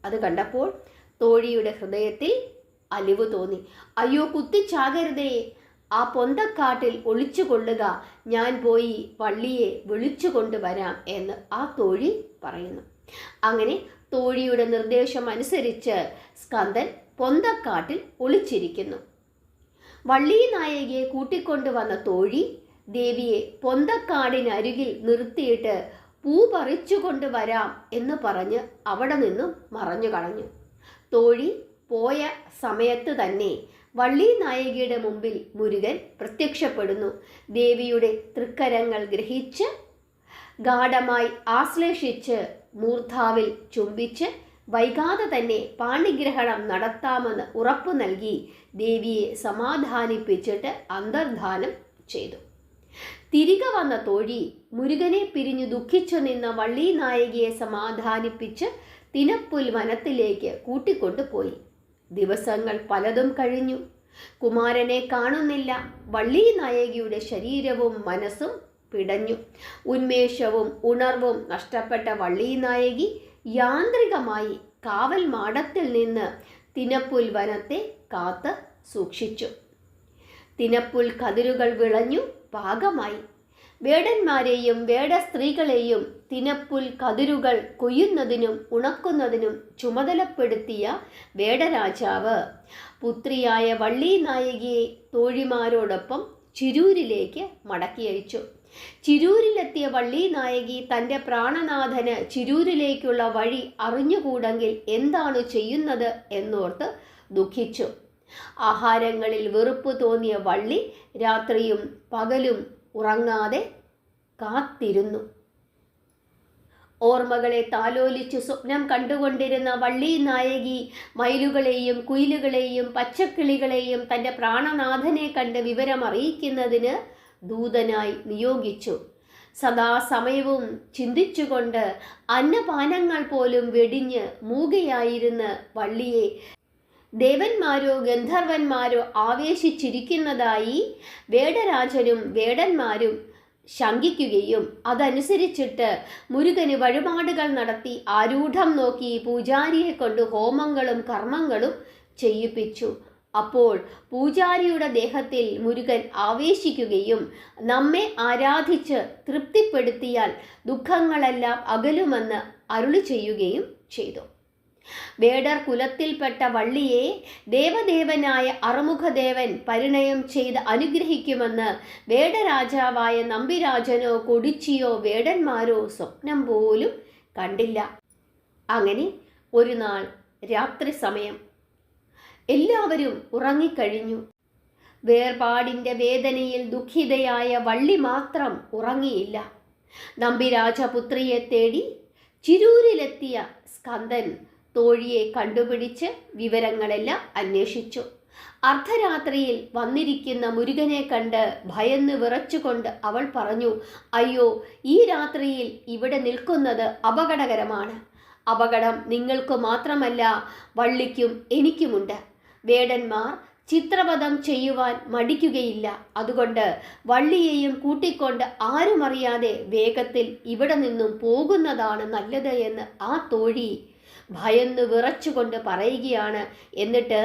അത് കണ്ടപ്പോൾ തോഴിയുടെ ഹൃദയത്തിൽ അലിവ് തോന്നി. അയ്യോ, കുത്തിച്ചാകരുതേ, ആ പൊന്തക്കാട്ടിൽ ഒളിച്ചു കൊള്ളുക, ഞാൻ പോയി വള്ളിയെ വിളിച്ചു കൊണ്ടുവരാം എന്ന് ആ തോഴി പറയുന്നു. അങ്ങനെ തോഴിയുടെ നിർദ്ദേശം അനുസരിച്ച് സ്കന്ദൻ പൊന്തക്കാട്ടിൽ ഒളിച്ചിരിക്കുന്നു. വള്ളി നായകിയെ കൂട്ടിക്കൊണ്ടുവന്ന തോഴി ദേവിയെ പൊന്തക്കാടിനരികിൽ നിർത്തിയിട്ട് പൂ പറിച്ചു കൊണ്ടുവരാം എന്ന് പറഞ്ഞ് അവിടെ നിന്നും മറഞ്ഞു കളഞ്ഞു. തോഴി പോയ സമയത്ത് തന്നെ വള്ളി നായകിയുടെ മുമ്പിൽ മുരുകൻ പ്രത്യക്ഷപ്പെടുന്നു. ദേവിയുടെ തൃക്കരങ്ങൾ ഗ്രഹിച്ച് ഗാഢമായി ആശ്ലേഷിച്ച് മൂർധാവിൽ ചുംബിച്ച് വൈകാതെ തന്നെ പാണിഗ്രഹണം നടത്താമെന്ന് ഉറപ്പു നൽകി ദേവിയെ സമാധാനിപ്പിച്ചിട്ട് അന്തർധാനം ചെയ്തു. തിരികെ വന്ന തോഴി മുരുകനെ പിരിഞ്ഞു ദുഃഖിച്ചു നിന്ന വള്ളി നായകിയെ സമാധാനിപ്പിച്ച് തിനപ്പുൽ വനത്തിലേക്ക് കൂട്ടിക്കൊണ്ടുപോയി. ദിവസങ്ങൾ പലതും കഴിഞ്ഞു. കുമാരനെ കാണുന്നില്ല. വള്ളി നായകിയുടെ ശരീരവും മനസ്സും പിടഞ്ഞു. ഉന്മേഷവും ഉണർവും നഷ്ടപ്പെട്ട വള്ളി നായകി യാന്ത്രികമായി കാവൽ മാടത്തിൽ നിന്ന് തിനപ്പുൽ വനത്തെ കാത്ത് സൂക്ഷിച്ചു. തിനപ്പുൽ കതിരുകൾ വിളഞ്ഞു പാകമായി. വേടന്മാരെയും വേട സ്ത്രീകളെയും തിനപ്പുൽ കതിരുകൾ കൊയ്യുന്നതിനും ഉണക്കുന്നതിനും ചുമതലപ്പെടുത്തിയ വേടരാജാവ് പുത്രിയായ വള്ളി നായകിയെ തോഴിമാരോടൊപ്പം ചിരൂരിലേക്ക് മടക്കി അയച്ചു. ചിരൂരിലെത്തിയ വള്ളി നായകി തൻ്റെ പ്രാണനാഥന് ചിരൂരിലേക്കുള്ള വഴി അറിഞ്ഞുകൂടെങ്കിൽ എന്താണ് ചെയ്യുന്നത് എന്നോർത്ത് ദുഃഖിച്ചു. ആഹാരങ്ങളിൽ വെറുപ്പ് തോന്നിയ വള്ളി രാത്രിയും പകലും ഉറങ്ങാതെ കാത്തിരുന്നു. ഓർമ്മകളെ താലോലിച്ച് സ്വപ്നം കണ്ടുകൊണ്ടിരുന്ന വള്ളി നായകി മയിലുകളെയും കുയിലുകളെയും പച്ചക്കിളികളെയും തൻ്റെ പ്രാണനാഥനെ കണ്ട് വിവരമറിയിക്കുന്നതിന് ദൂതനായി നിയോഗിച്ചു. സദാസമയവും ചിന്തിച്ചുകൊണ്ട് അന്നപാനങ്ങൾ പോലും വെടിഞ്ഞ് മൂകയായിരുന്ന വള്ളിയെ ദേവന്മാരോ ഗന്ധർവന്മാരോ ആവേശിച്ചിരിക്കുന്നതായി വേടരാജനും വേടന്മാരും ശങ്കിക്കുകയും അതനുസരിച്ചിട്ട് മുരുകന് വഴിപാടുകൾ നടത്തി ആരൂഢം നോക്കി പൂജാരിയെ കൊണ്ട് ഹോമങ്ങളും കർമ്മങ്ങളും ചെയ്യിപ്പിച്ചു. അപ്പോൾ പൂജാരിയുടെ ദേഹത്തിൽ മുരുകൻ ആവേശിക്കുകയും നമ്മെ ആരാധിച്ച് തൃപ്തിപ്പെടുത്തിയാൽ ദുഃഖങ്ങളെല്ലാം അകലുമെന്ന് അരുളി ചെയ്യുകയും ചെയ്തു. വേടർ കുലത്തിൽപ്പെട്ട വള്ളിയെ ദേവദേവനായ അറുമുഖദേവൻ പരിണയം ചെയ്ത് അനുഗ്രഹിക്കുമെന്ന് വേടരാജാവായ നമ്പിരാജനോ കൊടിച്ചിയോ വേടന്മാരോ സ്വപ്നം പോലും കണ്ടില്ല. അങ്ങനെ ഒരു നാൾ രാത്രി സമയം. എല്ലാവരും ഉറങ്ങിക്കഴിഞ്ഞു. വേർപാടിൻ്റെ വേദനയിൽ ദുഃഖിതയായ വള്ളി മാത്രം ഉറങ്ങിയില്ല. നമ്പിരാജപുത്രിയെ തേടി ചിരൂരിലെത്തിയ സ്കന്ദൻ തോഴിയെ കണ്ടുപിടിച്ച് വിവരങ്ങളെല്ലാം അന്വേഷിച്ചു. അർദ്ധരാത്രിയിൽ വന്നിരിക്കുന്ന മുരുകനെ കണ്ട് ഭയന്ന് വിറച്ചുകൊണ്ട് അവൾ പറഞ്ഞു, അയ്യോ, ഈ രാത്രിയിൽ ഇവിടെ നിൽക്കുന്നത് അപകടകരമാണ്. അപകടം നിങ്ങൾക്ക് മാത്രമല്ല, വള്ളിക്കും എനിക്കുമുണ്ട്. വേടന്മാർ ചിത്രവധം ചെയ്യുവാൻ മടിക്കുകയില്ല. അതുകൊണ്ട് വള്ളിയെയും കൂട്ടിക്കൊണ്ട് ആരുമറിയാതെ വേഗത്തിൽ ഇവിടെ നിന്നും പോകുന്നതാണ് നല്ലത് എന്ന് ആ തോഴി ഭയന്ന് വിറച്ചുകൊണ്ട് പറയുകയാണ്. എന്നിട്ട്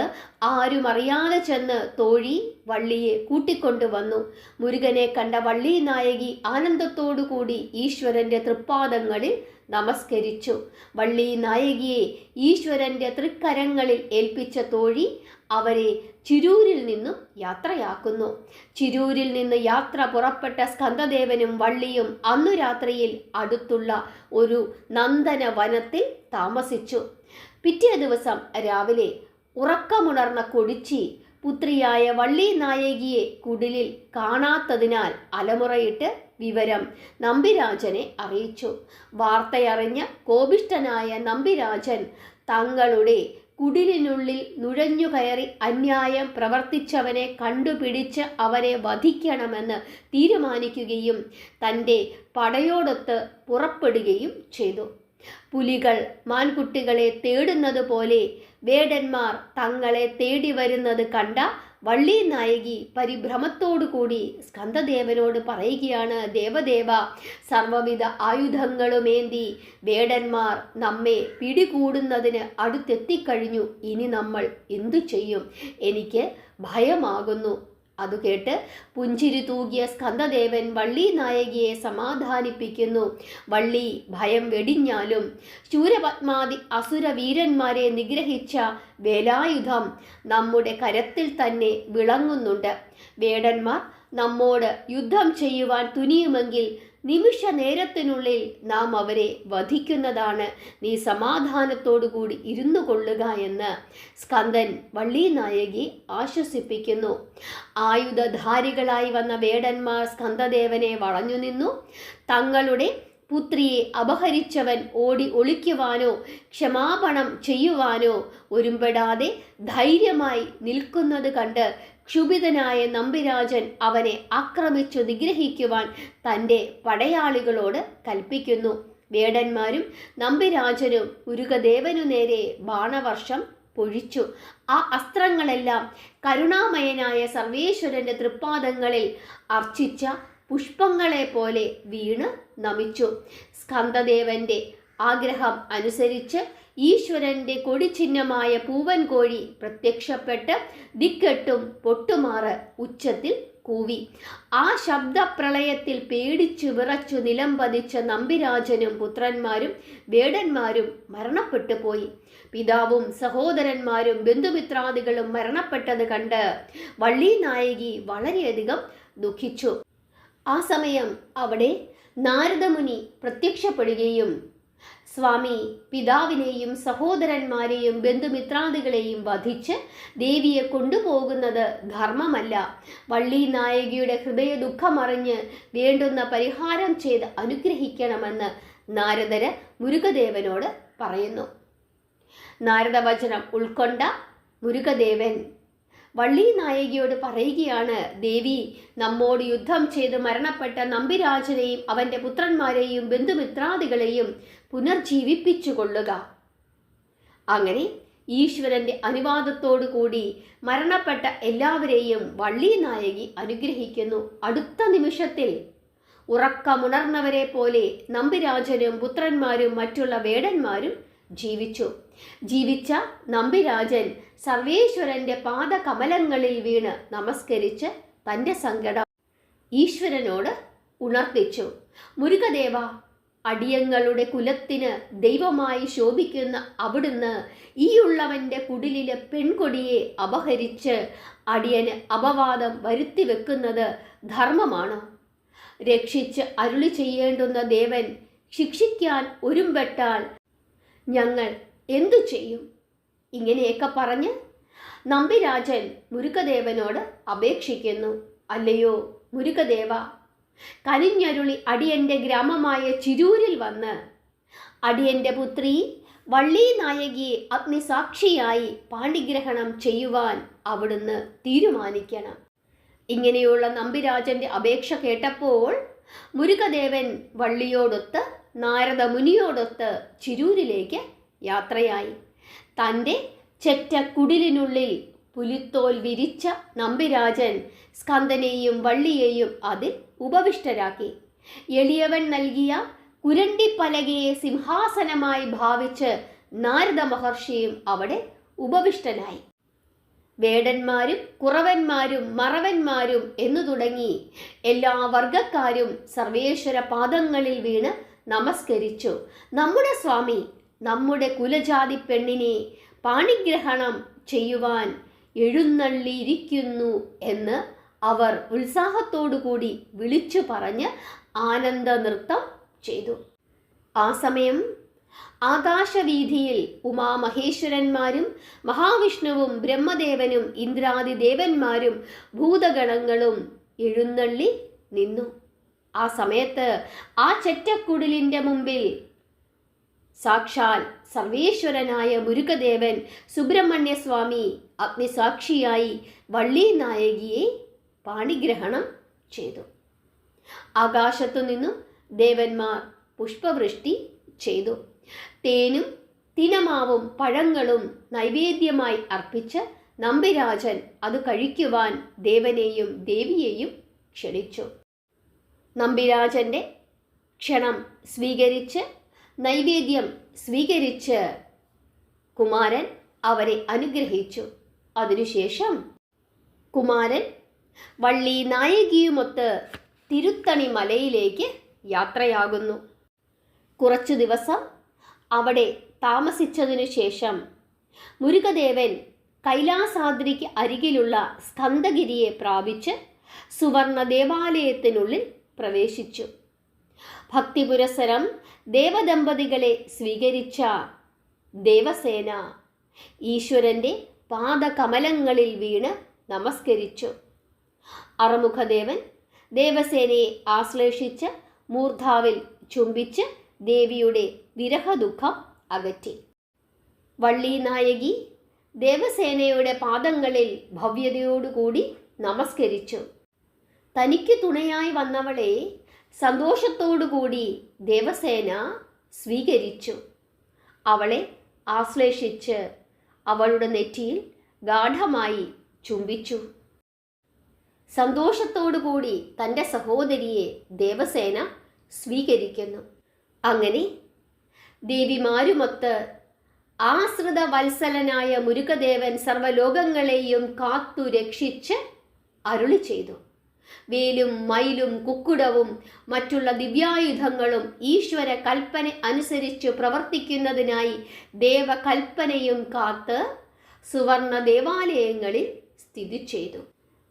ആരുമറിയാതെ ചെന്ന് തോഴി വള്ളിയെ കൂട്ടിക്കൊണ്ടുവന്നു. മുരുകനെ കണ്ട വള്ളി നായകി ആനന്ദത്തോടുകൂടി ഈശ്വരൻ്റെ തൃപ്പാദങ്ങളിൽ നമസ്കരിച്ചു. വള്ളി നായകിയെ ഈശ്വരൻ്റെ തൃക്കരങ്ങളിൽ ഏൽപ്പിച്ച തോഴി അവരെ ചിരൂരിൽ നിന്നും യാത്രയാക്കുന്നു. ചിരൂരിൽ നിന്ന് യാത്ര പുറപ്പെട്ട സ്കന്ദദേവനും വള്ളിയും അന്നു രാത്രിയിൽ അടുത്തുള്ള ഒരു നന്ദന വനത്തിൽ താമസിച്ചു. പിറ്റേ ദിവസം രാവിലെ ഉറക്കമുണർന്ന കൊടിച്ചി പുത്രിയായ വള്ളി നായകിയെ കുടിലിൽ കാണാത്തതിനാൽ അലമുറയിട്ട് വിവരം നമ്പിരാജനെ അറിയിച്ചു. വാർത്തയറിഞ്ഞ കോപിഷ്ഠനായ നമ്പിരാജൻ തങ്ങളുടെ കുടിലിനുള്ളിൽ നുഴഞ്ഞു കയറി അന്യായം പ്രവർത്തിച്ചവനെ കണ്ടുപിടിച്ച് അവരെ വധിക്കണമെന്ന് തീരുമാനിക്കുകയും തൻ്റെ പടയോടൊത്ത് പുറപ്പെടുകയും ചെയ്തു. പുലികൾ മാൻകുട്ടികളെ തേടുന്നത് പോലെ വേടന്മാർ തങ്ങളെ തേടി വരുന്നത് കണ്ട വള്ളി നായകി പരിഭ്രമത്തോടുകൂടി സ്കന്ദദേവനോട് പറയുകയാണ്, ദേവദേവ, സർവവിധ ആയുധങ്ങളുമേന്തി വേടന്മാർ നമ്മെ പിടികൂടുന്നതിന് അടുത്തെത്തിക്കഴിഞ്ഞു. ഇനി നമ്മൾ എന്തു ചെയ്യും? എനിക്ക് ഭയമാകുന്നു. അതുകേട്ട് പുഞ്ചിരി തൂകിയ സ്കന്ദദേവൻ വള്ളി നായകിയെ സമാധാനിപ്പിക്കുന്നു. വള്ളി ഭയം വെടിഞ്ഞാലും ശൂരപത്മാദി അസുരവീരന്മാരെ നിഗ്രഹിച്ച വേലായുധം നമ്മുടെ കരത്തിൽ തന്നെ വിളങ്ങുന്നുണ്ട്. വേടന്മാർ നമ്മോട് യുദ്ധം ചെയ്യുവാൻ തുനിയുമെങ്കിൽ നിമിഷ നേരത്തിനുള്ളിൽ നാം അവരെ വധിക്കുന്നതാണ്. നീ സമാധാനത്തോടുകൂടി ഇരുന്നു കൊള്ളുക എന്ന് സ്കന്ദൻ വള്ളി നായകി ആശ്വസിപ്പിക്കുന്നു. ആയുധധാരികളായി വന്ന വേടന്മാർ സ്കന്ദദേവനെ വളഞ്ഞു നിന്നു. തങ്ങളുടെ പുത്രിയെ അപഹരിച്ചവൻ ഓടി ഒളിക്കുവാനോ ക്ഷമാപണം ചെയ്യുവാനോ ഒരുമ്പെടാതെ ധൈര്യമായി നിൽക്കുന്നത് കണ്ട് ക്ഷുഭിതനായ നമ്പിരാജൻ അവനെ ആക്രമിച്ചു നിഗ്രഹിക്കുവാൻ തൻ്റെ പടയാളികളോട് കൽപ്പിക്കുന്നു. വേടന്മാരും നമ്പിരാജനും മുരുകദേവനു നേരെ ബാണവർഷം പൊഴിച്ചു. ആ അസ്ത്രങ്ങളെല്ലാം കരുണാമയനായ സർവേശ്വരൻ്റെ തൃപ്പാദങ്ങളിൽ അർച്ചിച്ച പുഷ്പങ്ങളെ പോലെ വീണ് നമിച്ചു. സ്കന്ദദേവന്റെ ആഗ്രഹം അനുസരിച്ച് ഈശ്വരൻ്റെ കൊടിചിഹ്നമായ പൂവൻ കോഴി പ്രത്യക്ഷപ്പെട്ട് ദിക്കെട്ടും പൊട്ടുമാറ് ഉച്ചത്തിൽ കൂവി. ആ ശബ്ദപ്രളയത്തിൽ പേടിച്ചു വിറച്ചു നിലംപതിച്ച നമ്പിരാജനും പുത്രന്മാരും വേടന്മാരും മരണപ്പെട്ടു പോയി. പിതാവും സഹോദരന്മാരും ബന്ധുമിത്രാദികളും മരണപ്പെട്ടത് കണ്ട് വള്ളി നായകി വളരെയധികം ദുഃഖിച്ചു. ആ സമയം അവിടെ നാരദമുനി പ്രത്യക്ഷപ്പെടുകയും, സ്വാമി, പിതാവിനെയും സഹോദരന്മാരെയും ബന്ധുമിത്രാദികളെയും വധിച്ച് ദേവിയെ കൊണ്ടുപോകുന്നത് ധർമ്മമല്ല. വള്ളി നായകിയുടെ ഹൃദയ ദുഃഖമറിഞ്ഞ് വേണ്ടുന്ന പരിഹാരം ചെയ്ത് അനുഗ്രഹിക്കണമെന്ന് നാരദര് മുരുകദേവനോട് പറയുന്നു. നാരദവചനം ഉൾക്കൊണ്ട മുരുകദേവൻ വള്ളി നായകിയോട് പറയുകയാണ്, ദേവി, നമ്മോട് യുദ്ധം ചെയ്ത് മരണപ്പെട്ട നമ്പിരാജനെയും അവൻ്റെ പുത്രന്മാരെയും ബന്ധുമിത്രാദികളെയും പുനർജീവിപ്പിച്ചു കൊള്ളുക. അങ്ങനെ ഈശ്വരൻ്റെ അനുവാദത്തോടു കൂടി മരണപ്പെട്ട എല്ലാവരെയും വള്ളി നായകി അനുഗ്രഹിക്കുന്നു. അടുത്ത നിമിഷത്തിൽ ഉറക്കമുണർന്നവരെ പോലെ നമ്പിരാജനും പുത്രന്മാരും മറ്റുള്ള വേടന്മാരും ജീവിച്ച നമ്പിരാജൻ സർവേശ്വരൻ്റെ പാദകമലങ്ങളിൽ വീണ് നമസ്കരിച്ച് തൻ്റെ സങ്കടം ഈശ്വരനോട് ഉണർത്തിച്ചു. മുരുകദേവ, അടിയങ്ങളുടെ കുലത്തിന് ദൈവമായി ശോഭിക്കുന്ന അവിടുന്ന് ഈയുള്ളവൻ്റെ കുടിലിലെ പെൺകൊടിയെ അപഹരിച്ച് അടിയന് അപവാദം വരുത്തി വെക്കുന്നത് ധർമ്മമാണോ? രക്ഷിച്ച് അരുളി ചെയ്യേണ്ടുന്ന ദേവൻ ശിക്ഷിക്കാൻ ഒരുമ്പെട്ടാൽ ഞങ്ങൾ എന്തു ചെയ്യും? ഇങ്ങനെയൊക്കെ പറഞ്ഞ് നമ്പിരാജൻ മുരുകദേവനോട് അപേക്ഷിക്കുന്നു. അല്ലയോ മുരുകദേവ, കനിഞ്ഞരുളി അടിയന്റെ ഗ്രാമമായ ചിരൂരിൽ വന്ന് അടിയന്റെ പുത്രി വള്ളി നായകിയെ അഗ്നിസാക്ഷിയായി പാണിഗ്രഹണം ചെയ്യുവാൻ അവിടുന്ന് തീരുമാനിക്കണം. ഇങ്ങനെയുള്ള നമ്പിരാജന്റെ അപേക്ഷ കേട്ടപ്പോൾ മുരുകദേവൻ വള്ളിയോടൊത്ത് നാരദ മുനിയോടൊത്ത് ചിരൂരിലേക്ക് യാത്രയായി. തൻ്റെ ചെറ്റക്കുടിലിനുള്ളിൽ പുലിത്തോൽ വിരിച്ച നമ്പിരാജൻ സ്കന്ദനെയും വള്ളിയെയും അതിൽ ഉപവിഷ്ടരാക്കി. എളിയവൻ നൽകിയ കുരണ്ടിപ്പലകയെ സിംഹാസനമായി ഭാവിച്ച് നാരദ മഹർഷിയും അവിടെ ഉപവിഷ്ടനായി. വേടന്മാരും കുറവന്മാരും മറവന്മാരും എന്നു തുടങ്ങി എല്ലാ വർഗക്കാരും സർവേശ്വര പാദങ്ങളിൽ വീണ് നമസ്കരിച്ചു. നമ്മുടെ സ്വാമി നമ്മുടെ കുലജാതി പെണ്ണിനെ പാണിഗ്രഹണം ചെയ്യുവാൻ എഴുന്നള്ളിയിരിക്കുന്നു എന്ന് അവർ ഉത്സാഹത്തോടുകൂടി വിളിച്ചു പറഞ്ഞ് ആനന്ദ നൃത്തം ചെയ്തു. ആ സമയം ആകാശവീഥിയിൽ ഉമാമഹേശ്വരന്മാരും മഹാവിഷ്ണുവും ബ്രഹ്മദേവനും ഇന്ദ്രാദി ദേവന്മാരും ഭൂതഗണങ്ങളും എഴുന്നള്ളി നിന്നു. ആ സമയത്ത് ആ ചെറ്റക്കുടിലിൻ്റെ മുമ്പിൽ സാക്ഷാൽ സർവേശ്വരനായ മുരുകദേവൻ സുബ്രഹ്മണ്യസ്വാമി അഗ്നിസാക്ഷിയായി വള്ളി നായകിയെ പാണിഗ്രഹണം ചെയ്തു. ആകാശത്തു നിന്നും ദേവന്മാർ പുഷ്പവൃഷ്ടി ചെയ്തു. തേനും തിനമാവും പഴങ്ങളും നൈവേദ്യമായി അർപ്പിച്ച് നമ്പിരാജൻ അത് കഴിക്കുവാൻ ദേവനെയും ദേവിയെയും ക്ഷണിച്ചു. നമ്പിരാജൻ്റെ ക്ഷണം സ്വീകരിച്ച് നൈവേദ്യം സ്വീകരിച്ച് കുമാരൻ അവരെ അനുഗ്രഹിച്ചു. അതിനുശേഷം കുമാരൻ വള്ളി നായകിയുമൊത്ത് തിരുത്തണി മലയിലേക്ക് യാത്രയാകുന്നു. കുറച്ചു ദിവസം അവിടെ താമസിച്ചതിനു ശേഷം മുരുകദേവൻ കൈലാസാദ്രിക്ക് അരികിലുള്ള സ്കന്ദഗിരിയെ പ്രാപിച്ച് സുവർണ ദേവാലയത്തിനുള്ളിൽ പ്രവേശിച്ചു. ഭക്തിപുരസരം ദേവദമ്പതികളെ സ്വീകരിച്ച ദേവസേന ഈശ്വരൻ്റെ പാദകമലങ്ങളിൽ വീണ് നമസ്കരിച്ചു. അറുമുഖദേവൻ ദേവസേനയെ ആശ്ലേഷിച്ച് മൂർധാവിൽ ചുംബിച്ച് ദേവിയുടെ വിരഹദുഃഖം അകറ്റി. വള്ളി നായകി ദേവസേനയുടെ പാദങ്ങളിൽ ഭവ്യതയോടുകൂടി നമസ്കരിച്ചു. തനിക്ക് തുണയായി വന്നവളെ സന്തോഷത്തോടുകൂടി ദേവസേന സ്വീകരിച്ചു. അവളെ ആശ്ലേഷിച്ച് അവളുടെ നെറ്റിയിൽ ഗാഢമായി ചുംബിച്ചു. സന്തോഷത്തോടുകൂടി തൻ്റെ സഹോദരിയെ ദേവസേന സ്വീകരിക്കുന്നു. അങ്ങനെ ദേവിമാരുമൊത്ത് ആശ്രിത വത്സലനായ മുരുകദേവൻ സർവ്വലോകങ്ങളെയും കാത്തു രക്ഷിച്ച് അരുളി ചെയ്തു. വേലും മയിലും കുക്കുടവും മറ്റുള്ള ദിവ്യായുധങ്ങളും ഈശ്വര കൽപ്പന അനുസരിച്ചു പ്രവർത്തിക്കുന്നതിനായി ദേവകൽപ്പനയും കാത്ത് സുവർണ ദേവാലയങ്ങളിൽ സ്ഥിതി ചെയ്തു.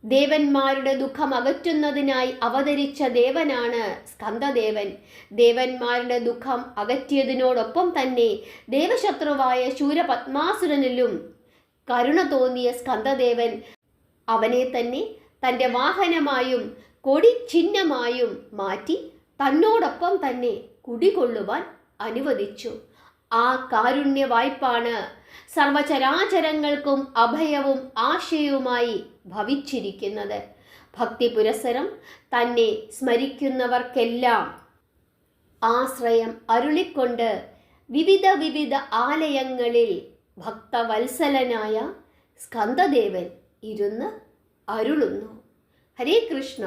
ദേവന്മാരുടെ ദുഃഖം അകറ്റുന്നതിനായി അവതരിച്ച ദേവനാണ് സ്കന്ദദേവൻ. ദേവന്മാരുടെ ദുഃഖം അകറ്റിയതിനോടൊപ്പം തന്നെ ദേവശത്രുവായ ശൂരപത്മാസുരനിലും കരുണ തോന്നിയ സ്കന്ദദേവൻ അവനെ തന്നെ തൻ്റെ വാഹനമായും കൊടി ചിഹ്നമായും മാറ്റി തന്നോടൊപ്പം തന്നെ കുടികൊള്ളുവാൻ അനുവദിച്ചു. ആ കാരുണ്യ വായ്പാണ് സർവചരാചരങ്ങൾക്കും അഭയവും ആശയവുമായി ഭവിച്ചിരിക്കുന്നത്. ഭക്തി പുരസരം തന്നെ സ്മരിക്കുന്നവർക്കെല്ലാം ആശ്രയം അരുളിക്കൊണ്ട് വിവിധ വിവിധ ആലയങ്ങളിൽ ഭക്തവത്സലനായ സ്കന്ദദേവൻ ഇരുന്ന് അരുളുന്നു. ഹരേ കൃഷ്ണ.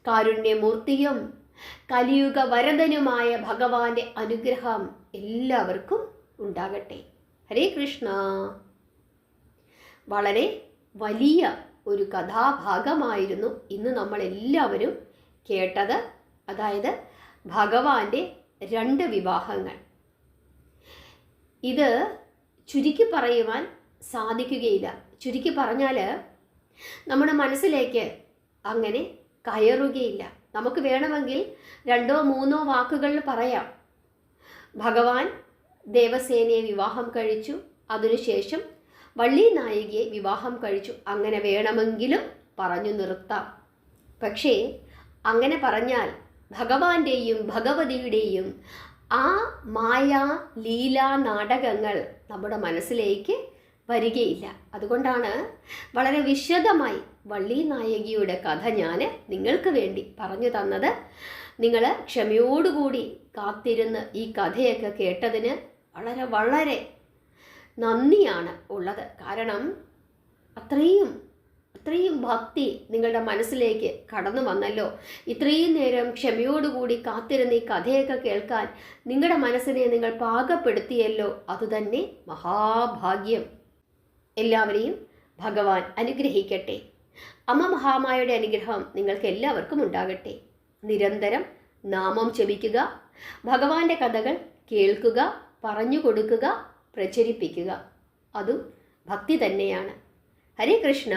കാരുണ്യമൂർത്തിയും കലിയുഗ വരദനുമായ ഭഗവാന്റെ അനുഗ്രഹം എല്ലാവർക്കും ഉണ്ടാകട്ടെ. ഹരേ കൃഷ്ണ. വളരെ വലിയ ഒരു കഥാഭാഗമായിരുന്നു ഇന്ന് നമ്മളെല്ലാവരും കേട്ടത്. അതായത് ഭഗവാന്റെ 2 വിവാഹങ്ങൾ. ഇത് ചുരുക്കി പറയുവാൻ സാധിക്കുകയില്ല. ചുരുക്കി പറഞ്ഞാൽ നമ്മുടെ മനസ്സിലേക്ക് അങ്ങനെ കയറുകയില്ല. നമുക്ക് വേണമെങ്കിൽ 2-3 വാക്കുകളിൽ പറയാം. ഭഗവാൻ ദേവസേനയെ വിവാഹം കഴിച്ചു. അതിനുശേഷം വള്ളി നായികയെ വിവാഹം കഴിച്ചു. അങ്ങനെ വേണമെങ്കിലും പറഞ്ഞു നിർത്താം. പക്ഷേ അങ്ങനെ പറഞ്ഞാൽ ഭഗവാന്റെയും ഭഗവതിയുടെയും ആ മായാ ലീലാ നാടകങ്ങൾ നമ്മുടെ മനസ്സിലേക്ക് വരികയില്ല. അതുകൊണ്ടാണ് വളരെ വിശദമായി വള്ളി നായകിയുടെ കഥ ഞാൻ നിങ്ങൾക്ക് വേണ്ടി പറഞ്ഞു തന്നത്. നിങ്ങൾ ക്ഷമയോടുകൂടി കാത്തിരുന്ന് ഈ കഥയൊക്കെ കേട്ടതിന് വളരെ വളരെ നന്ദിയാണ് ഉള്ളത്. കാരണം അത്രയും ഭക്തി നിങ്ങളുടെ മനസ്സിലേക്ക് കടന്നു വന്നല്ലോ. ഇത്രയും നേരം ക്ഷമയോടുകൂടി കാത്തിരുന്ന് ഈ കഥയൊക്കെ കേൾക്കാൻ നിങ്ങളുടെ മനസ്സിനെ നിങ്ങൾ പാകപ്പെടുത്തിയല്ലോ. അതുതന്നെ മഹാഭാഗ്യം. എല്ലാവരെയും ഭഗവാൻ അനുഗ്രഹിക്കട്ടെ. അമ്മ മഹാമായയുടെ അനുഗ്രഹം നിങ്ങൾക്ക് എല്ലാവർക്കും ഉണ്ടാകട്ടെ. നിരന്തരം നാമം ജപിക്കുക, ഭഗവാന്റെ കഥകൾ കേൾക്കുക, പറഞ്ഞു കൊടുക്കുക, പ്രചരിപ്പിക്കുക. അതും ഭക്തി തന്നെയാണ്. ഹരേ കൃഷ്ണ.